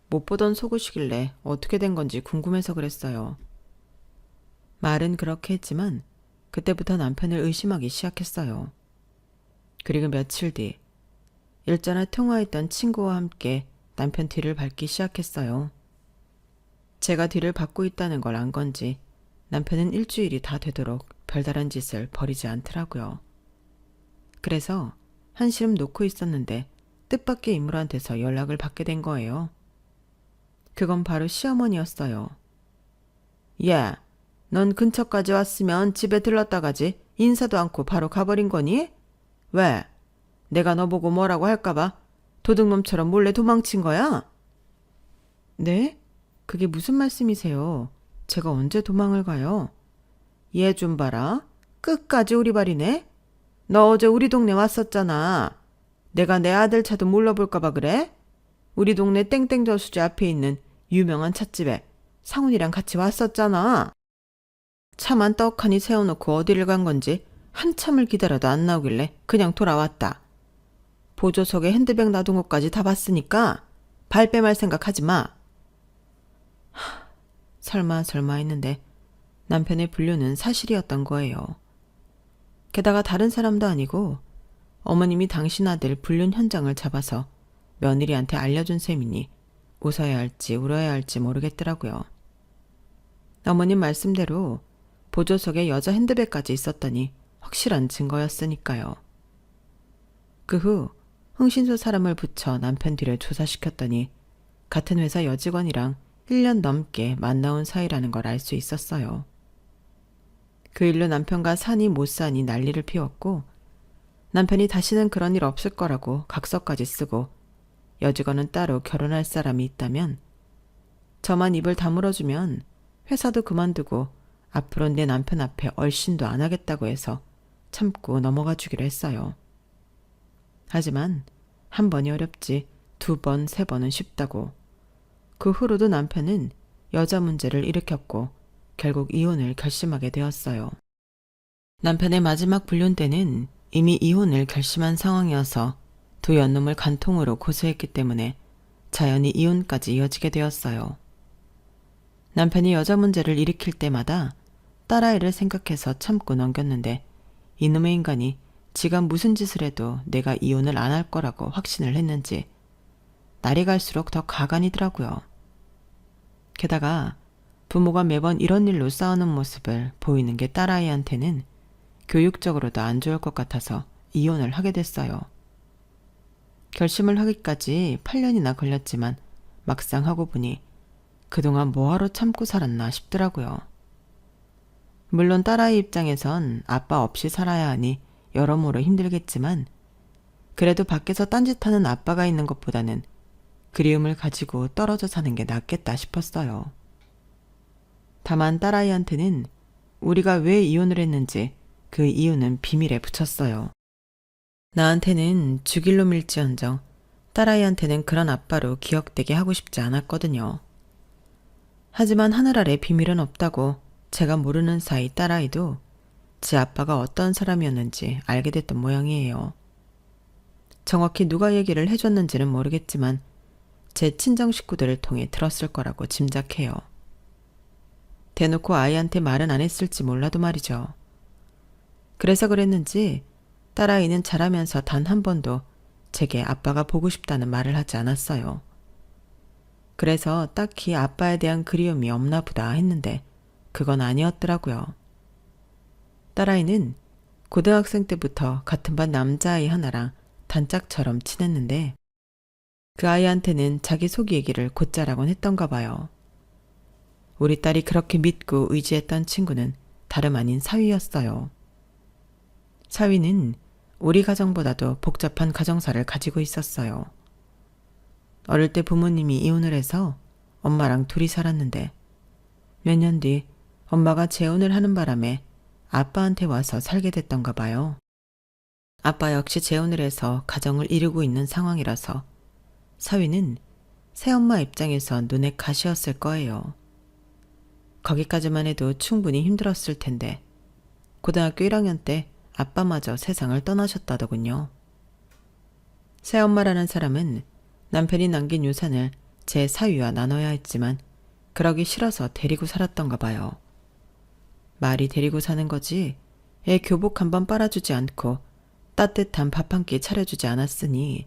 못 보던 속옷이길래 어떻게 된 건지 궁금해서 그랬어요. 말은 그렇게 했지만 그때부터 남편을 의심하기 시작했어요. 그리고 며칠 뒤 일전에 통화했던 친구와 함께 남편 뒤를 밟기 시작했어요. 제가 뒤를 밟고 있다는 걸 안 건지 남편은 일주일이 다 되도록 별다른 짓을 벌이지 않더라고요. 그래서 한시름 놓고 있었는데 뜻밖의 인물한테서 연락을 받게 된 거예요. 그건 바로 시어머니였어요. 야, 넌 근처까지 왔으면 집에 들렀다 가지 인사도 않고 바로 가버린 거니? 왜? 내가 너 보고 뭐라고 할까봐 도둑놈처럼 몰래 도망친 거야? 네? 그게 무슨 말씀이세요? 제가 언제 도망을 가요? 얘 좀 봐라. 끝까지 우리발이네. 너 어제 우리 동네 왔었잖아. 내가 내 아들 차도 몰라볼까봐 그래? 우리 동네 땡땡 저수지 앞에 있는 유명한 찻집에 상훈이랑 같이 왔었잖아. 차만 떡하니 세워놓고 어디를 간 건지 한참을 기다려도 안 나오길래 그냥 돌아왔다. 보조석에 핸드백 놔둔 것까지 다 봤으니까 발뺌할 생각하지 마. 설마 했는데 남편의 불륜은 사실이었던 거예요. 게다가 다른 사람도 아니고 어머님이 당신 아들 불륜 현장을 잡아서 며느리한테 알려준 셈이니 웃어야 할지 울어야 할지 모르겠더라고요. 어머님 말씀대로 보조석에 여자 핸드백까지 있었더니 확실한 증거였으니까요. 그 후 흥신소 사람을 붙여 남편 뒤를 조사시켰더니 같은 회사 여직원이랑 1년 넘게 만나온 사이라는 걸 알 수 있었어요. 그 일로 남편과 사니 못 사니 난리를 피웠고 남편이 다시는 그런 일 없을 거라고 각서까지 쓰고 여직원은 따로 결혼할 사람이 있다면 저만 입을 다물어주면 회사도 그만두고 앞으로 내 남편 앞에 얼씬도 안 하겠다고 해서 참고 넘어가 주기로 했어요. 하지만 한 번이 어렵지 2번, 3번은 쉽다고. 그 후로도 남편은 여자 문제를 일으켰고 결국 이혼을 결심하게 되었어요. 남편의 마지막 불륜 때는 이미 이혼을 결심한 상황이어서 두 연놈을 간통으로 고소했기 때문에 자연히 이혼까지 이어지게 되었어요. 남편이 여자 문제를 일으킬 때마다 딸아이를 생각해서 참고 넘겼는데 이놈의 인간이 지가 무슨 짓을 해도 내가 이혼을 안 할 거라고 확신을 했는지 날이 갈수록 더 가관이더라고요. 게다가 부모가 매번 이런 일로 싸우는 모습을 보이는 게 딸아이한테는 교육적으로도 안 좋을 것 같아서 이혼을 하게 됐어요. 결심을 하기까지 8년이나 걸렸지만 막상 하고 보니 그동안 뭐하러 참고 살았나 싶더라고요. 물론 딸아이 입장에선 아빠 없이 살아야 하니 여러모로 힘들겠지만 그래도 밖에서 딴짓하는 아빠가 있는 것보다는 그리움을 가지고 떨어져 사는 게 낫겠다 싶었어요. 다만 딸아이한테는 우리가 왜 이혼을 했는지 그 이유는 비밀에 붙였어요. 나한테는 죽일로 밀지언정 딸아이한테는 그런 아빠로 기억되게 하고 싶지 않았거든요. 하지만 하늘 아래 비밀은 없다고 제가 모르는 사이 딸아이도 지 아빠가 어떤 사람이었는지 알게 됐던 모양이에요. 정확히 누가 얘기를 해줬는지는 모르겠지만 제 친정 식구들을 통해 들었을 거라고 짐작해요. 대놓고 아이한테 말은 안 했을지 몰라도 말이죠. 그래서 그랬는지 딸아이는 자라면서 단 한 번도 제게 아빠가 보고 싶다는 말을 하지 않았어요. 그래서 딱히 아빠에 대한 그리움이 없나 보다 했는데 그건 아니었더라고요. 딸아이는 고등학생 때부터 같은 반 남자아이 하나랑 단짝처럼 친했는데 그 아이한테는 자기 속 얘기를 곧잘하곤 했던가 봐요. 우리 딸이 그렇게 믿고 의지했던 친구는 다름 아닌 사위였어요. 사위는 우리 가정보다도 복잡한 가정사를 가지고 있었어요. 어릴 때 부모님이 이혼을 해서 엄마랑 둘이 살았는데 몇 년 뒤 엄마가 재혼을 하는 바람에 아빠한테 와서 살게 됐던가 봐요. 아빠 역시 재혼을 해서 가정을 이루고 있는 상황이라서 사위는 새엄마 입장에서 눈에 가시였을 거예요. 거기까지만 해도 충분히 힘들었을 텐데 고등학교 1학년 때 아빠마저 세상을 떠나셨다더군요. 새엄마라는 사람은 남편이 남긴 유산을 제 사위와 나눠야 했지만 그러기 싫어서 데리고 살았던가 봐요. 말이 데리고 사는 거지 애 교복 한 번 빨아주지 않고 따뜻한 밥 한 끼 차려주지 않았으니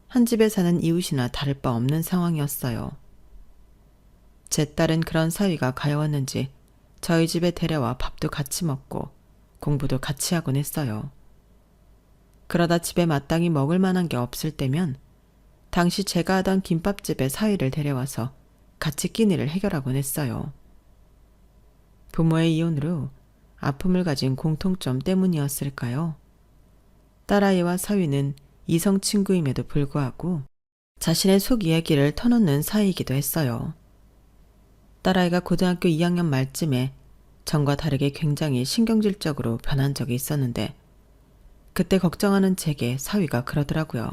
한 집에 사는 이웃이나 다를 바 없는 상황이었어요. 제 딸은 그런 사위가 가여웠는지 저희 집에 데려와 밥도 같이 먹고 공부도 같이 하곤 했어요. 그러다 집에 마땅히 먹을 만한 게 없을 때면 당시 제가 하던 김밥집에 사위를 데려와서 같이 끼니를 해결하곤 했어요. 부모의 이혼으로 아픔을 가진 공통점 때문이었을까요? 딸아이와 사위는 이성 친구임에도 불구하고 자신의 속 이야기를 터놓는 사이이기도 했어요. 딸아이가 고등학교 2학년 말쯤에 전과 다르게 굉장히 신경질적으로 변한 적이 있었는데 그때 걱정하는 제게 사위가 그러더라고요.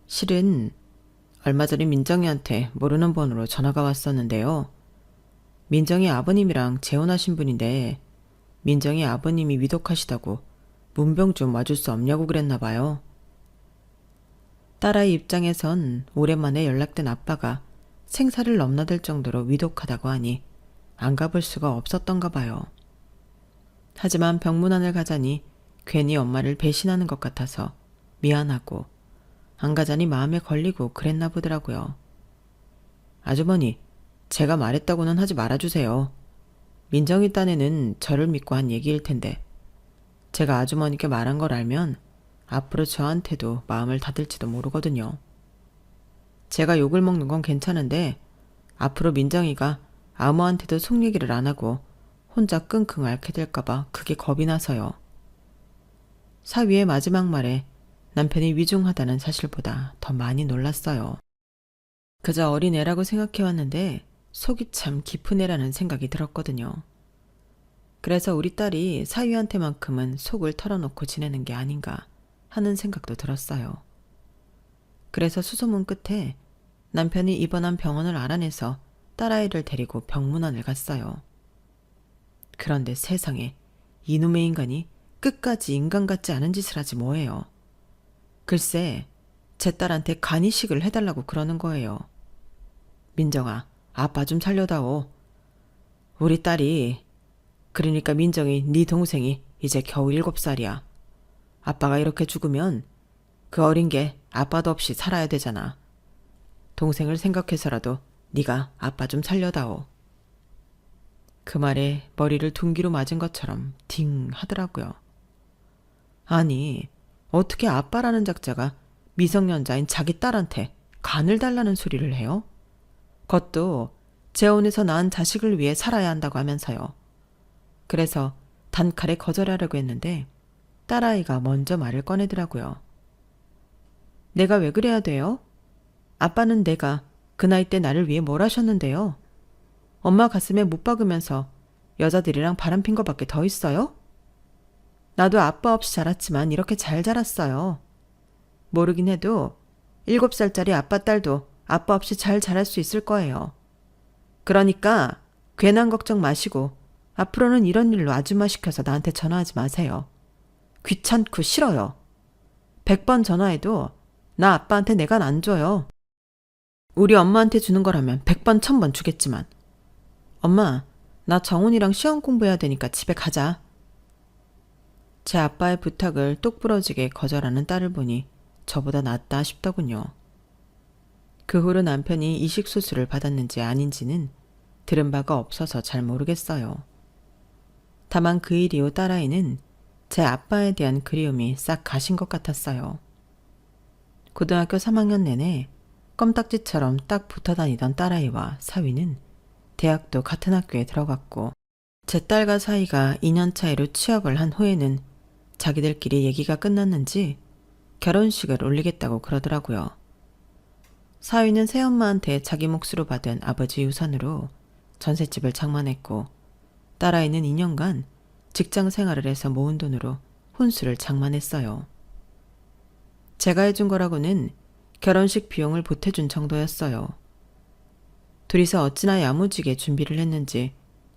실은 얼마 전에 민정이한테 모르는 번호로 전화가 왔었는데요. 민정이 아버님이랑 재혼하신 분인데 민정이 아버님이 위독하시다고 문병 좀 와줄 수 없냐고 그랬나 봐요. 딸아이 입장에선 오랜만에 연락된 아빠가 생사를 넘나들 정도로 위독하다고 하니 안 가볼 수가 없었던가 봐요. 하지만 병문안을 가자니 괜히 엄마를 배신하는 것 같아서 미안하고 안 가자니 마음에 걸리고 그랬나 보더라고요. 아주머니, 제가 말했다고는 하지 말아주세요. 민정이 딴에는 저를 믿고 한 얘기일 텐데 제가 아주머니께 말한 걸 알면 앞으로 저한테도 마음을 닫을지도 모르거든요. 제가 욕을 먹는 건 괜찮은데 앞으로 민정이가 아무한테도 속 얘기를 안 하고 혼자 끙끙 앓게 될까봐 그게 겁이 나서요. 사위의 마지막 말에 남편이 위중하다는 사실보다 더 많이 놀랐어요. 그저 어린애라고 생각해왔는데 속이 참 깊은 애라는 생각이 들었거든요. 그래서 우리 딸이 사위한테만큼은 속을 털어놓고 지내는 게 아닌가 하는 생각도 들었어요. 그래서 수소문 끝에 남편이 입원한 병원을 알아내서 딸아이를 데리고 병문안을 갔어요. 그런데 세상에 이놈의 인간이 끝까지 인간 같지 않은 짓을 하지 뭐예요. 글쎄 제 딸한테 간이식을 해달라고 그러는 거예요. 민정아, 아빠 좀 살려다오. 우리 딸이, 그러니까 민정이 네 동생이 이제 겨우 7살이야. 아빠가 이렇게 죽으면 그 어린 게 아빠도 없이 살아야 되잖아. 동생을 생각해서라도 네가 아빠 좀 살려다오. 그 말에 머리를 둔기로 맞은 것처럼 딩 하더라고요. 아니, 어떻게 아빠라는 작자가 미성년자인 자기 딸한테 간을 달라는 소리를 해요? 그것도 재혼해서 낳은 자식을 위해 살아야 한다고 하면서요. 그래서 단칼에 거절하려고 했는데 딸아이가 먼저 말을 꺼내더라고요. 내가 왜 그래야 돼요? 아빠는 내가 그 나이 때 나를 위해 뭘 하셨는데요? 엄마 가슴에 못 박으면서 여자들이랑 바람핀 거밖에 더 있어요? 나도 아빠 없이 자랐지만 이렇게 잘 자랐어요. 모르긴 해도 7살짜리 아빠 딸도 아빠 없이 잘 자랄 수 있을 거예요. 그러니까 괜한 걱정 마시고 앞으로는 이런 일로 아줌마 시켜서 나한테 전화하지 마세요. 귀찮고 싫어요. 100번 전화해도 나 아빠한테 내가 안 줘요. 우리 엄마한테 주는 거라면 100번 1000번 주겠지만. 엄마, 나 정훈이랑 시험 공부해야 되니까 집에 가자. 제 아빠의 부탁을 똑부러지게 거절하는 딸을 보니 저보다 낫다 싶더군요. 그 후로 남편이 이식수술을 받았는지 아닌지는 들은 바가 없어서 잘 모르겠어요. 다만 그 일 이후 딸아이는 제 아빠에 대한 그리움이 싹 가신 것 같았어요. 고등학교 3학년 내내 껌딱지처럼 딱 붙어 다니던 딸아이와 사위는 대학도 같은 학교에 들어갔고 제 딸과 사위가 2년 차이로 취업을 한 후에는 자기들끼리 얘기가 끝났는지 결혼식을 올리겠다고 그러더라고요. 사위는 새엄마한테 자기 몫으로 받은 아버지 유산으로 전셋집을 장만했고 딸아이는 2년간 직장 생활을 해서 모은 돈으로 혼수를 장만했어요. 제가 해준 거라고는 결혼식 비용을 보태준 정도였어요. 둘이서 어찌나 야무지게 준비를 했는지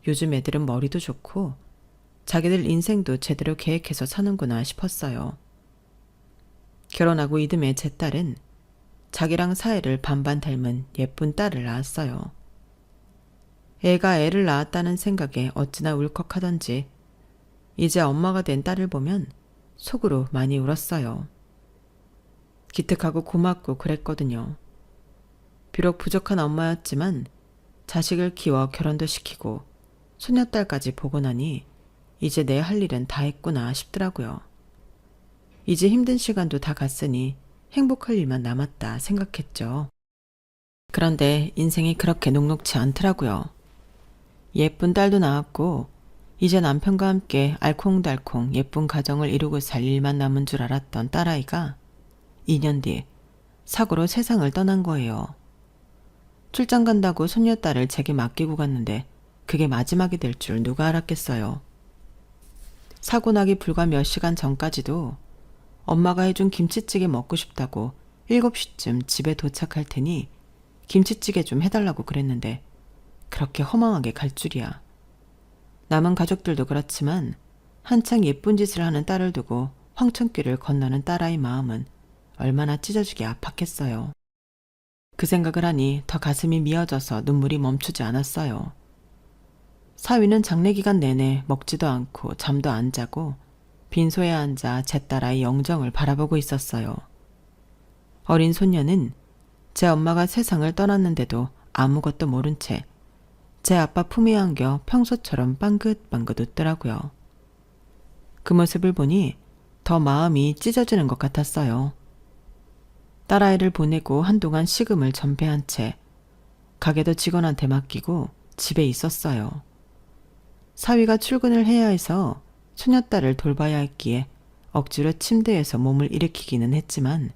요즘 애들은 머리도 좋고 자기들 인생도 제대로 계획해서 사는구나 싶었어요. 결혼하고 이듬해 제 딸은 자기랑 사이를 반반 닮은 예쁜 딸을 낳았어요. 애가 애를 낳았다는 생각에 어찌나 울컥하던지 이제 엄마가 된 딸을 보면 속으로 많이 울었어요. 기특하고 고맙고 그랬거든요. 비록 부족한 엄마였지만 자식을 키워 결혼도 시키고 소녀딸까지 보고 나니 이제 내 할 일은 다 했구나 싶더라고요. 이제 힘든 시간도 다 갔으니 행복할 일만 남았다 생각했죠. 그런데 인생이 그렇게 녹록지 않더라고요. 예쁜 딸도 낳았고 이제 남편과 함께 알콩달콩 예쁜 가정을 이루고 살 일만 남은 줄 알았던 딸아이가 2년 뒤 사고로 세상을 떠난 거예요. 출장 간다고 손녀딸을 제게 맡기고 갔는데 그게 마지막이 될 줄 누가 알았겠어요. 사고 나기 불과 몇 시간 전까지도 엄마가 해준 김치찌개 먹고 싶다고 7시쯤 집에 도착할 테니 김치찌개 좀 해달라고 그랬는데 그렇게 허망하게 갈 줄이야. 남은 가족들도 그렇지만 한창 예쁜 짓을 하는 딸을 두고 황천길을 건너는 딸아이 마음은 얼마나 찢어지게 아팠겠어요. 그 생각을 하니 더 가슴이 미어져서 눈물이 멈추지 않았어요. 사위는 장례 기간 내내 먹지도 않고 잠도 안 자고 빈소에 앉아 제 딸아이 영정을 바라보고 있었어요. 어린 손녀는 제 엄마가 세상을 떠났는데도 아무것도 모른 채 제 아빠 품에 안겨 평소처럼 빵긋빵긋 웃더라고요. 그 모습을 보니 더 마음이 찢어지는 것 같았어요. 딸아이를 보내고 한동안 식음을 전폐한 채 가게도 직원한테 맡기고 집에 있었어요. 사위가 출근을 해야 해서 소녀딸을 돌봐야 했기에 억지로 침대에서 몸을 일으키기는 했지만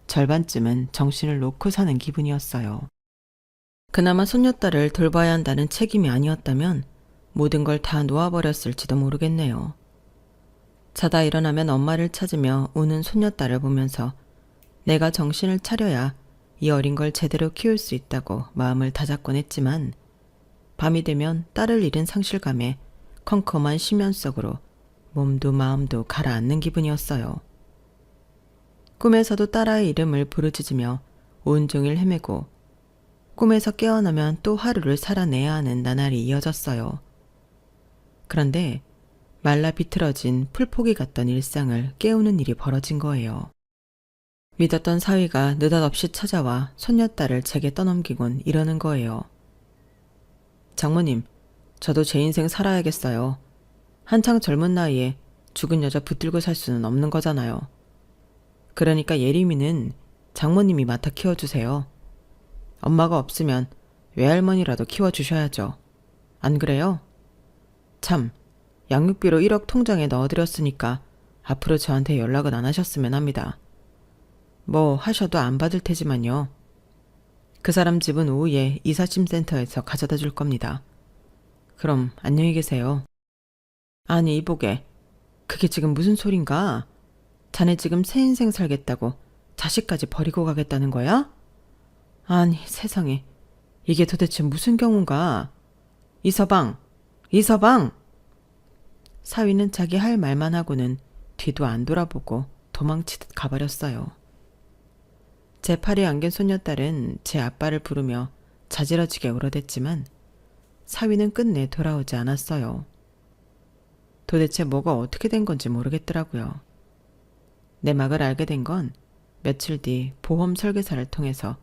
절반쯤은 정신을 놓고 사는 기분이었어요. 그나마 손녀딸을 돌봐야 한다는 책임이 아니었다면 모든 걸 다 놓아버렸을지도 모르겠네요. 자다 일어나면 엄마를 찾으며 우는 손녀딸을 보면서 내가 정신을 차려야 이 어린 걸 제대로 키울 수 있다고 마음을 다잡곤 했지만 밤이 되면 딸을 잃은 상실감에 컴컴한 심연 속으로 몸도 마음도 가라앉는 기분이었어요. 꿈에서도 딸아이 이름을 부르짖으며 온종일 헤매고 꿈에서 깨어나면 또 하루를 살아내야 하는 나날이 이어졌어요. 그런데 말라 비틀어진 풀포기 같던 일상을 깨우는 일이 벌어진 거예요. 믿었던 사위가 느닷없이 찾아와 손녀딸을 제게 떠넘기곤 이러는 거예요. 장모님, 저도 제 인생 살아야겠어요. 한창 젊은 나이에 죽은 여자 붙들고 살 수는 없는 거잖아요. 그러니까 예림이는 장모님이 맡아 키워주세요. 엄마가 없으면 외할머니라도 키워주셔야죠. 안 그래요? 참, 양육비로 1억 통장에 넣어드렸으니까 앞으로 저한테 연락은 안 하셨으면 합니다. 뭐 하셔도 안 받을 테지만요. 그 사람 집은 오후에 이삿짐센터에서 가져다 줄 겁니다. 그럼 안녕히 계세요. 아니 이보게, 그게 지금 무슨 소린가? 자네 지금 새 인생 살겠다고 자식까지 버리고 가겠다는 거야? 아니 세상에, 이게 도대체 무슨 경우인가? 이서방! 이서방! 사위는 자기 할 말만 하고는 뒤도 안 돌아보고 도망치듯 가버렸어요. 제 팔에 안긴 손녀딸은 제 아빠를 부르며 자지러지게 울어댔지만 사위는 끝내 돌아오지 않았어요. 도대체 뭐가 어떻게 된 건지 모르겠더라고요. 내막을 알게 된 건 며칠 뒤 보험 설계사를 통해서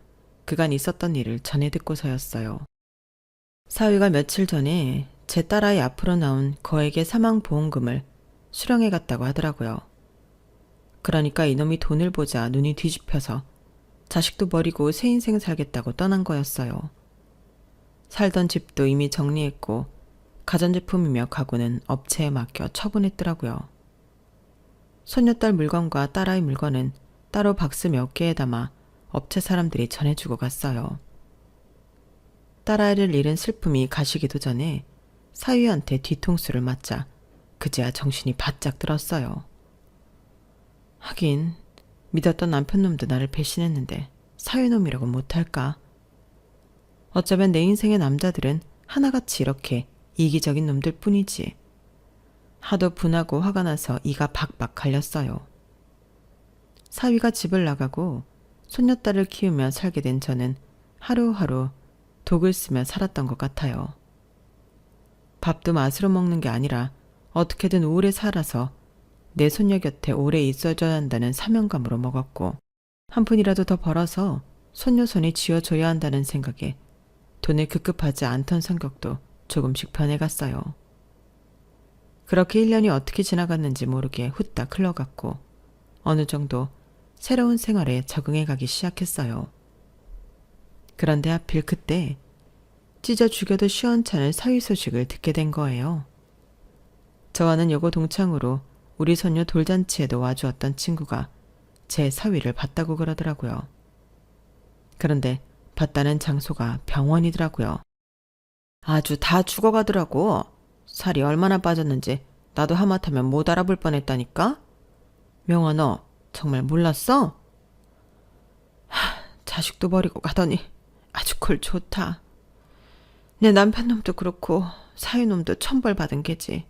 그간 있었던 일을 전해 듣고서였어요. 사위가 며칠 전에 제 딸아이 앞으로 나온 거액의 사망보험금을 수령해 갔다고 하더라고요. 그러니까 이놈이 돈을 보자 눈이 뒤집혀서 자식도 버리고 새 인생 살겠다고 떠난 거였어요. 살던 집도 이미 정리했고 가전제품이며 가구는 업체에 맡겨 처분했더라고요. 손녀딸 물건과 딸아이 물건은 따로 박스 몇 개에 담아 업체 사람들이 전해주고 갔어요. 딸아이를 잃은 슬픔이 가시기도 전에 사위한테 뒤통수를 맞자 그제야 정신이 바짝 들었어요. 하긴 믿었던 남편놈도 나를 배신했는데 사위놈이라고 못할까? 어쩌면 내 인생의 남자들은 하나같이 이렇게 이기적인 놈들 뿐이지. 하도 분하고 화가 나서 이가 박박 갈렸어요. 사위가 집을 나가고 손녀딸을 키우며 살게 된 저는 하루하루 독을 쓰며 살았던 것 같아요. 밥도 맛으로 먹는 게 아니라 어떻게든 오래 살아서 내 손녀 곁에 오래 있어줘야 한다는 사명감으로 먹었고 한 푼이라도 더 벌어서 손녀 손에 쥐어줘야 한다는 생각에 돈을 급급하지 않던 성격도 조금씩 변해갔어요. 그렇게 1년이 어떻게 지나갔는지 모르게 후딱 흘러갔고 어느 정도 새로운 생활에 적응해 가기 시작했어요. 그런데 하필 그때 찢어 죽여도 시원찮을 사위 소식을 듣게 된 거예요. 저와는 여고 동창으로 우리 손녀 돌잔치에도 와주었던 친구가 제 사위를 봤다고 그러더라고요. 그런데 봤다는 장소가 병원이더라고요. 아주 다 죽어가더라고. 살이 얼마나 빠졌는지 나도 하마터면 못 알아볼 뻔했다니까? 명아, 너 정말 몰랐어? 자식도 버리고 가더니 아주 꼴 좋다. 내 남편놈도 그렇고 사위놈도 천벌 받은 게지.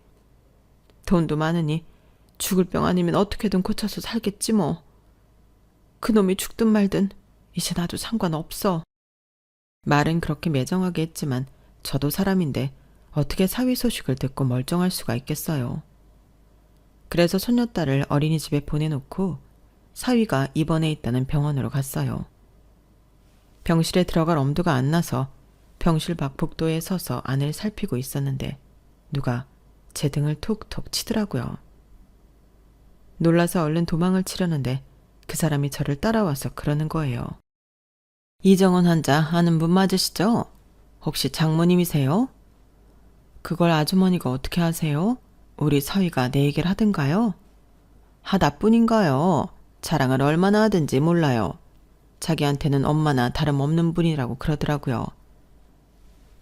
돈도 많으니 죽을 병 아니면 어떻게든 고쳐서 살겠지 뭐. 그놈이 죽든 말든 이제 나도 상관없어. 말은 그렇게 매정하게 했지만 저도 사람인데 어떻게 사위 소식을 듣고 멀쩡할 수가 있겠어요. 그래서 손녀딸을 어린이집에 보내놓고 사위가 입원해 있다는 병원으로 갔어요. 병실에 들어갈 엄두가 안 나서 병실 밖 복도에 서서 안을 살피고 있었는데 누가 제 등을 톡톡 치더라고요. 놀라서 얼른 도망을 치려는데 그 사람이 저를 따라와서 그러는 거예요. 이정원 환자 아는 분 맞으시죠? 혹시 장모님이세요? 그걸 아주머니가 어떻게 아세요? 우리 사위가 내 얘기를 하던가요? 하다뿐인가요? 자랑을 얼마나 하든지 몰라요. 자기한테는 엄마나 다름없는 분이라고 그러더라고요.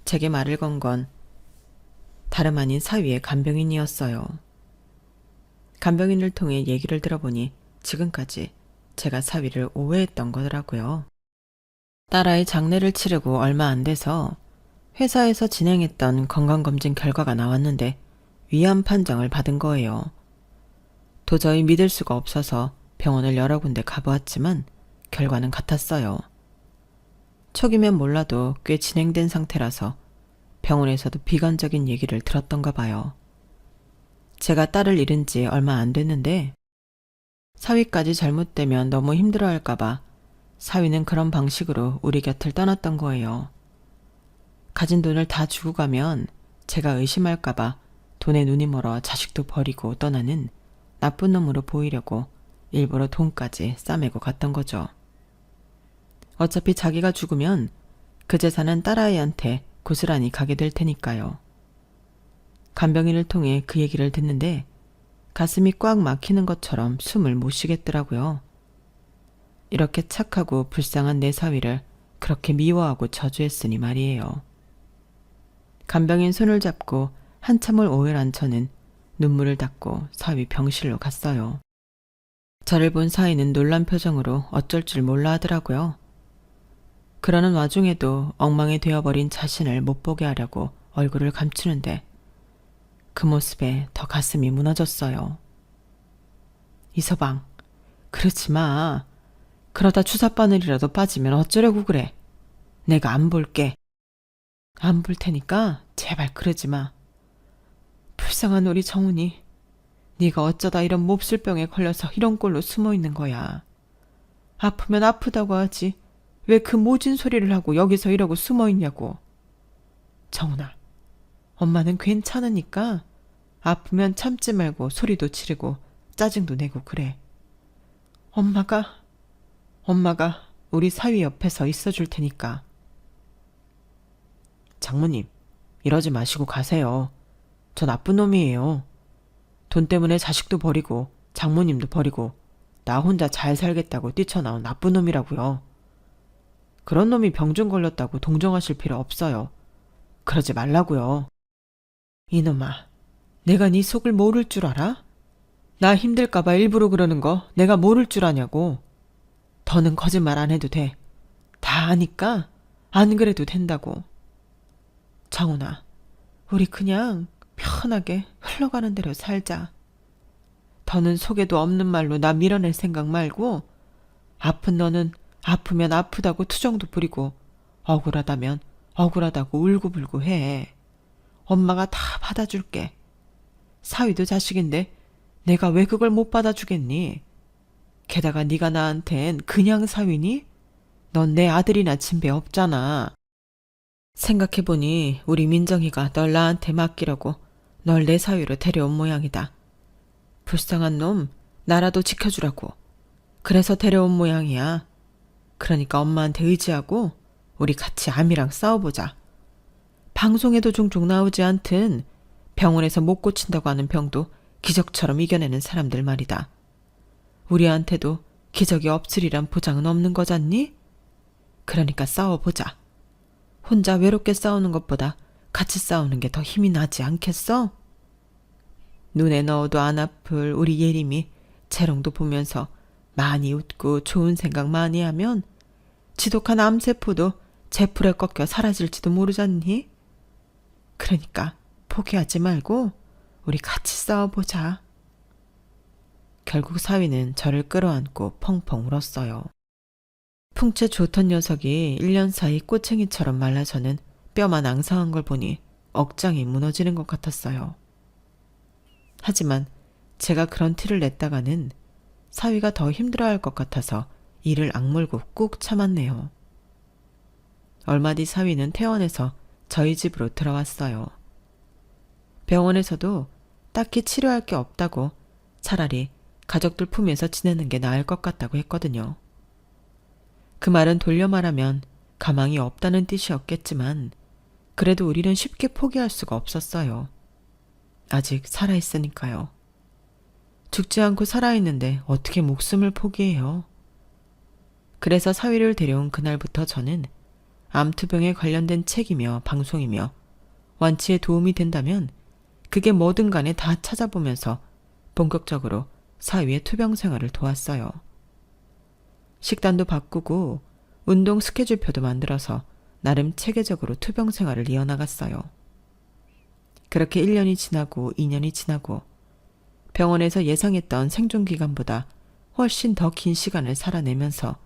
제게 말을 건 건 다름 아닌 사위의 간병인이었어요. 간병인을 통해 얘기를 들어보니 지금까지 제가 사위를 오해했던 거더라고요. 딸아이 장례를 치르고 얼마 안 돼서 회사에서 진행했던 건강검진 결과가 나왔는데 위암 판정을 받은 거예요. 도저히 믿을 수가 없어서 병원을 여러 군데 가보았지만 결과는 같았어요. 초기면 몰라도 꽤 진행된 상태라서 병원에서도 비관적인 얘기를 들었던가 봐요. 제가 딸을 잃은 지 얼마 안 됐는데 사위까지 잘못되면 너무 힘들어할까봐 사위는 그런 방식으로 우리 곁을 떠났던 거예요. 가진 돈을 다 주고 가면 제가 의심할까봐 돈에 눈이 멀어 자식도 버리고 떠나는 나쁜 놈으로 보이려고 일부러 돈까지 싸매고 갔던 거죠. 어차피 자기가 죽으면 그 재산은 딸아이한테 고스란히 가게 될 테니까요. 간병인을 통해 그 얘기를 듣는데 가슴이 꽉 막히는 것처럼 숨을 못 쉬겠더라고요. 이렇게 착하고 불쌍한 내 사위를 그렇게 미워하고 저주했으니 말이에요. 간병인 손을 잡고 한참을 오열한 저는 눈물을 닦고 사위 병실로 갔어요. 저를 본 사위는 놀란 표정으로 어쩔 줄 몰라 하더라고요. 그러는 와중에도 엉망이 되어버린 자신을 못 보게 하려고 얼굴을 감추는데 그 모습에 더 가슴이 무너졌어요. 이서방, 그러지 마. 그러다 주사바늘이라도 빠지면 어쩌려고 그래. 내가 안 볼게. 안 볼 테니까 제발 그러지 마. 불쌍한 우리 정훈이 네가 어쩌다 이런 몹쓸병에 걸려서 이런 꼴로 숨어 있는 거야. 아프면 아프다고 하지. 왜 그 모진 소리를 하고 여기서 이러고 숨어 있냐고. 정훈아, 엄마는 괜찮으니까 아프면 참지 말고 소리도 지르고 짜증도 내고 그래. 엄마가 우리 사위 옆에서 있어줄 테니까. 장모님, 이러지 마시고 가세요. 저 나쁜 놈이에요. 돈 때문에 자식도 버리고 장모님도 버리고 나 혼자 잘 살겠다고 뛰쳐나온 나쁜 놈이라고요. 그런 놈이 병좀 걸렸다고 동정하실 필요 없어요. 그러지 말라고요. 이놈아, 내가 네 속을 모를 줄 알아? 나 힘들까봐 일부러 그러는 거 내가 모를 줄 아냐고. 더는 거짓말 안 해도 돼. 다 아니까 안 그래도 된다고. 정훈아, 우리 그냥 편하게 흘러가는 대로 살자. 더는 속에도 없는 말로 나 밀어낼 생각 말고 아픈 너는 아프면 아프다고 투정도 부리고 억울하다면 억울하다고 울고불고 해. 엄마가 다 받아줄게. 사위도 자식인데 내가 왜 그걸 못 받아주겠니? 게다가 네가 나한텐 그냥 사위니? 넌 내 아들이나 친배 없잖아. 생각해보니 우리 민정이가 널 나한테 맡기려고 널 내 사위로 데려온 모양이다. 불쌍한 놈, 나라도 지켜주라고. 그래서 데려온 모양이야. 그러니까 엄마한테 의지하고 우리 같이 암이랑 싸워보자. 방송에도 종종 나오지 않든 병원에서 못 고친다고 하는 병도 기적처럼 이겨내는 사람들 말이다. 우리한테도 기적이 없으리란 보장은 없는 거잖니? 그러니까 싸워보자. 혼자 외롭게 싸우는 것보다 같이 싸우는 게 더 힘이 나지 않겠어? 눈에 넣어도 안 아플 우리 예림이 재롱도 보면서 많이 웃고 좋은 생각 많이 하면 지독한 암세포도 제풀에 꺾여 사라질지도 모르잖니? 그러니까 포기하지 말고 우리 같이 싸워보자. 결국 사위는 저를 끌어안고 펑펑 울었어요. 풍채 좋던 녀석이 1년 사이 꼬챙이처럼 말라서는 뼈만 앙상한 걸 보니 억장이 무너지는 것 같았어요. 하지만 제가 그런 티를 냈다가는 사위가 더 힘들어할 것 같아서 이를 악물고 꾹 참았네요. 얼마 뒤 사위는 퇴원해서 저희 집으로 들어왔어요. 병원에서도 딱히 치료할 게 없다고 차라리 가족들 품에서 지내는 게 나을 것 같다고 했거든요. 그 말은 돌려 말하면 가망이 없다는 뜻이었겠지만 그래도 우리는 쉽게 포기할 수가 없었어요. 아직 살아있으니까요. 죽지 않고 살아있는데 어떻게 목숨을 포기해요? 그래서 사위를 데려온 그날부터 저는 암투병에 관련된 책이며 방송이며 완치에 도움이 된다면 그게 뭐든 간에 다 찾아보면서 본격적으로 사위의 투병 생활을 도왔어요. 식단도 바꾸고 운동 스케줄표도 만들어서 나름 체계적으로 투병 생활을 이어나갔어요. 그렇게 1년이 지나고 2년이 지나고 병원에서 예상했던 생존 기간보다 훨씬 더 긴 시간을 살아내면서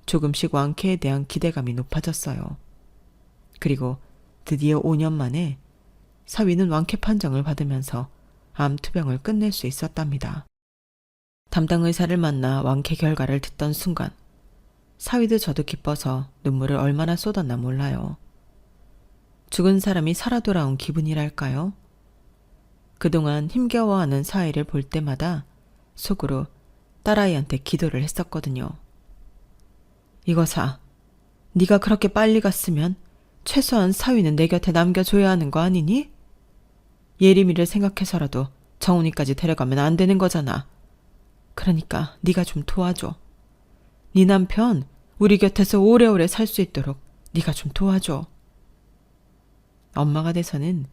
조금씩 완쾌에 대한 기대감이 높아졌어요. 그리고 드디어 5년 만에 사위는 완쾌 판정을 받으면서 암 투병을 끝낼 수 있었답니다. 담당 의사를 만나 완쾌 결과를 듣던 순간 사위도 저도 기뻐서 눈물을 얼마나 쏟았나 몰라요. 죽은 사람이 살아 돌아온 기분이랄까요? 그동안 힘겨워하는 사위를 볼 때마다 속으로 딸아이한테 기도를 했었거든요. 이거사, 네가 그렇게 빨리 갔으면 최소한 사위는 내 곁에 남겨줘야 하는 거 아니니? 예림이를 생각해서라도 정훈이까지 데려가면 안 되는 거잖아. 그러니까 네가 좀 도와줘. 네 남편 우리 곁에서 오래오래 살 수 있도록 네가 좀 도와줘. 엄마가 돼서는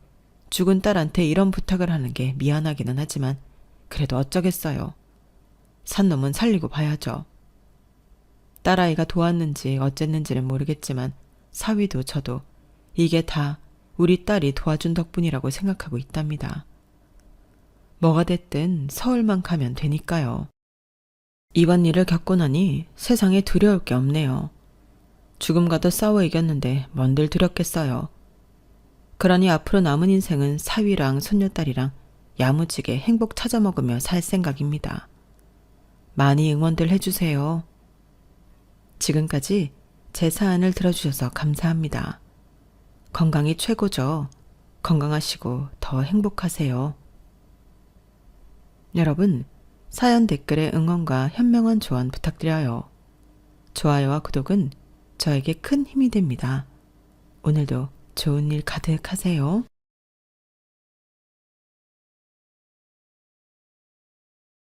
죽은 딸한테 이런 부탁을 하는 게 미안하기는 하지만 그래도 어쩌겠어요. 산 놈은 살리고 봐야죠. 딸아이가 도왔는지 어쨌는지는 모르겠지만 사위도 저도 이게 다 우리 딸이 도와준 덕분이라고 생각하고 있답니다. 뭐가 됐든 서울만 가면 되니까요. 이번 일을 겪고 나니 세상에 두려울 게 없네요. 죽음과도 싸워 이겼는데 뭔들 두렵겠어요. 그러니 앞으로 남은 인생은 사위랑 손녀딸이랑 야무지게 행복 찾아 먹으며 살 생각입니다. 많이 응원들 해주세요. 지금까지 제 사연을 들어주셔서 감사합니다. 건강이 최고죠. 건강하시고 더 행복하세요. 여러분, 사연 댓글에 응원과 현명한 조언 부탁드려요. 좋아요와 구독은 저에게 큰 힘이 됩니다. 오늘도 좋은 일 가득하세요.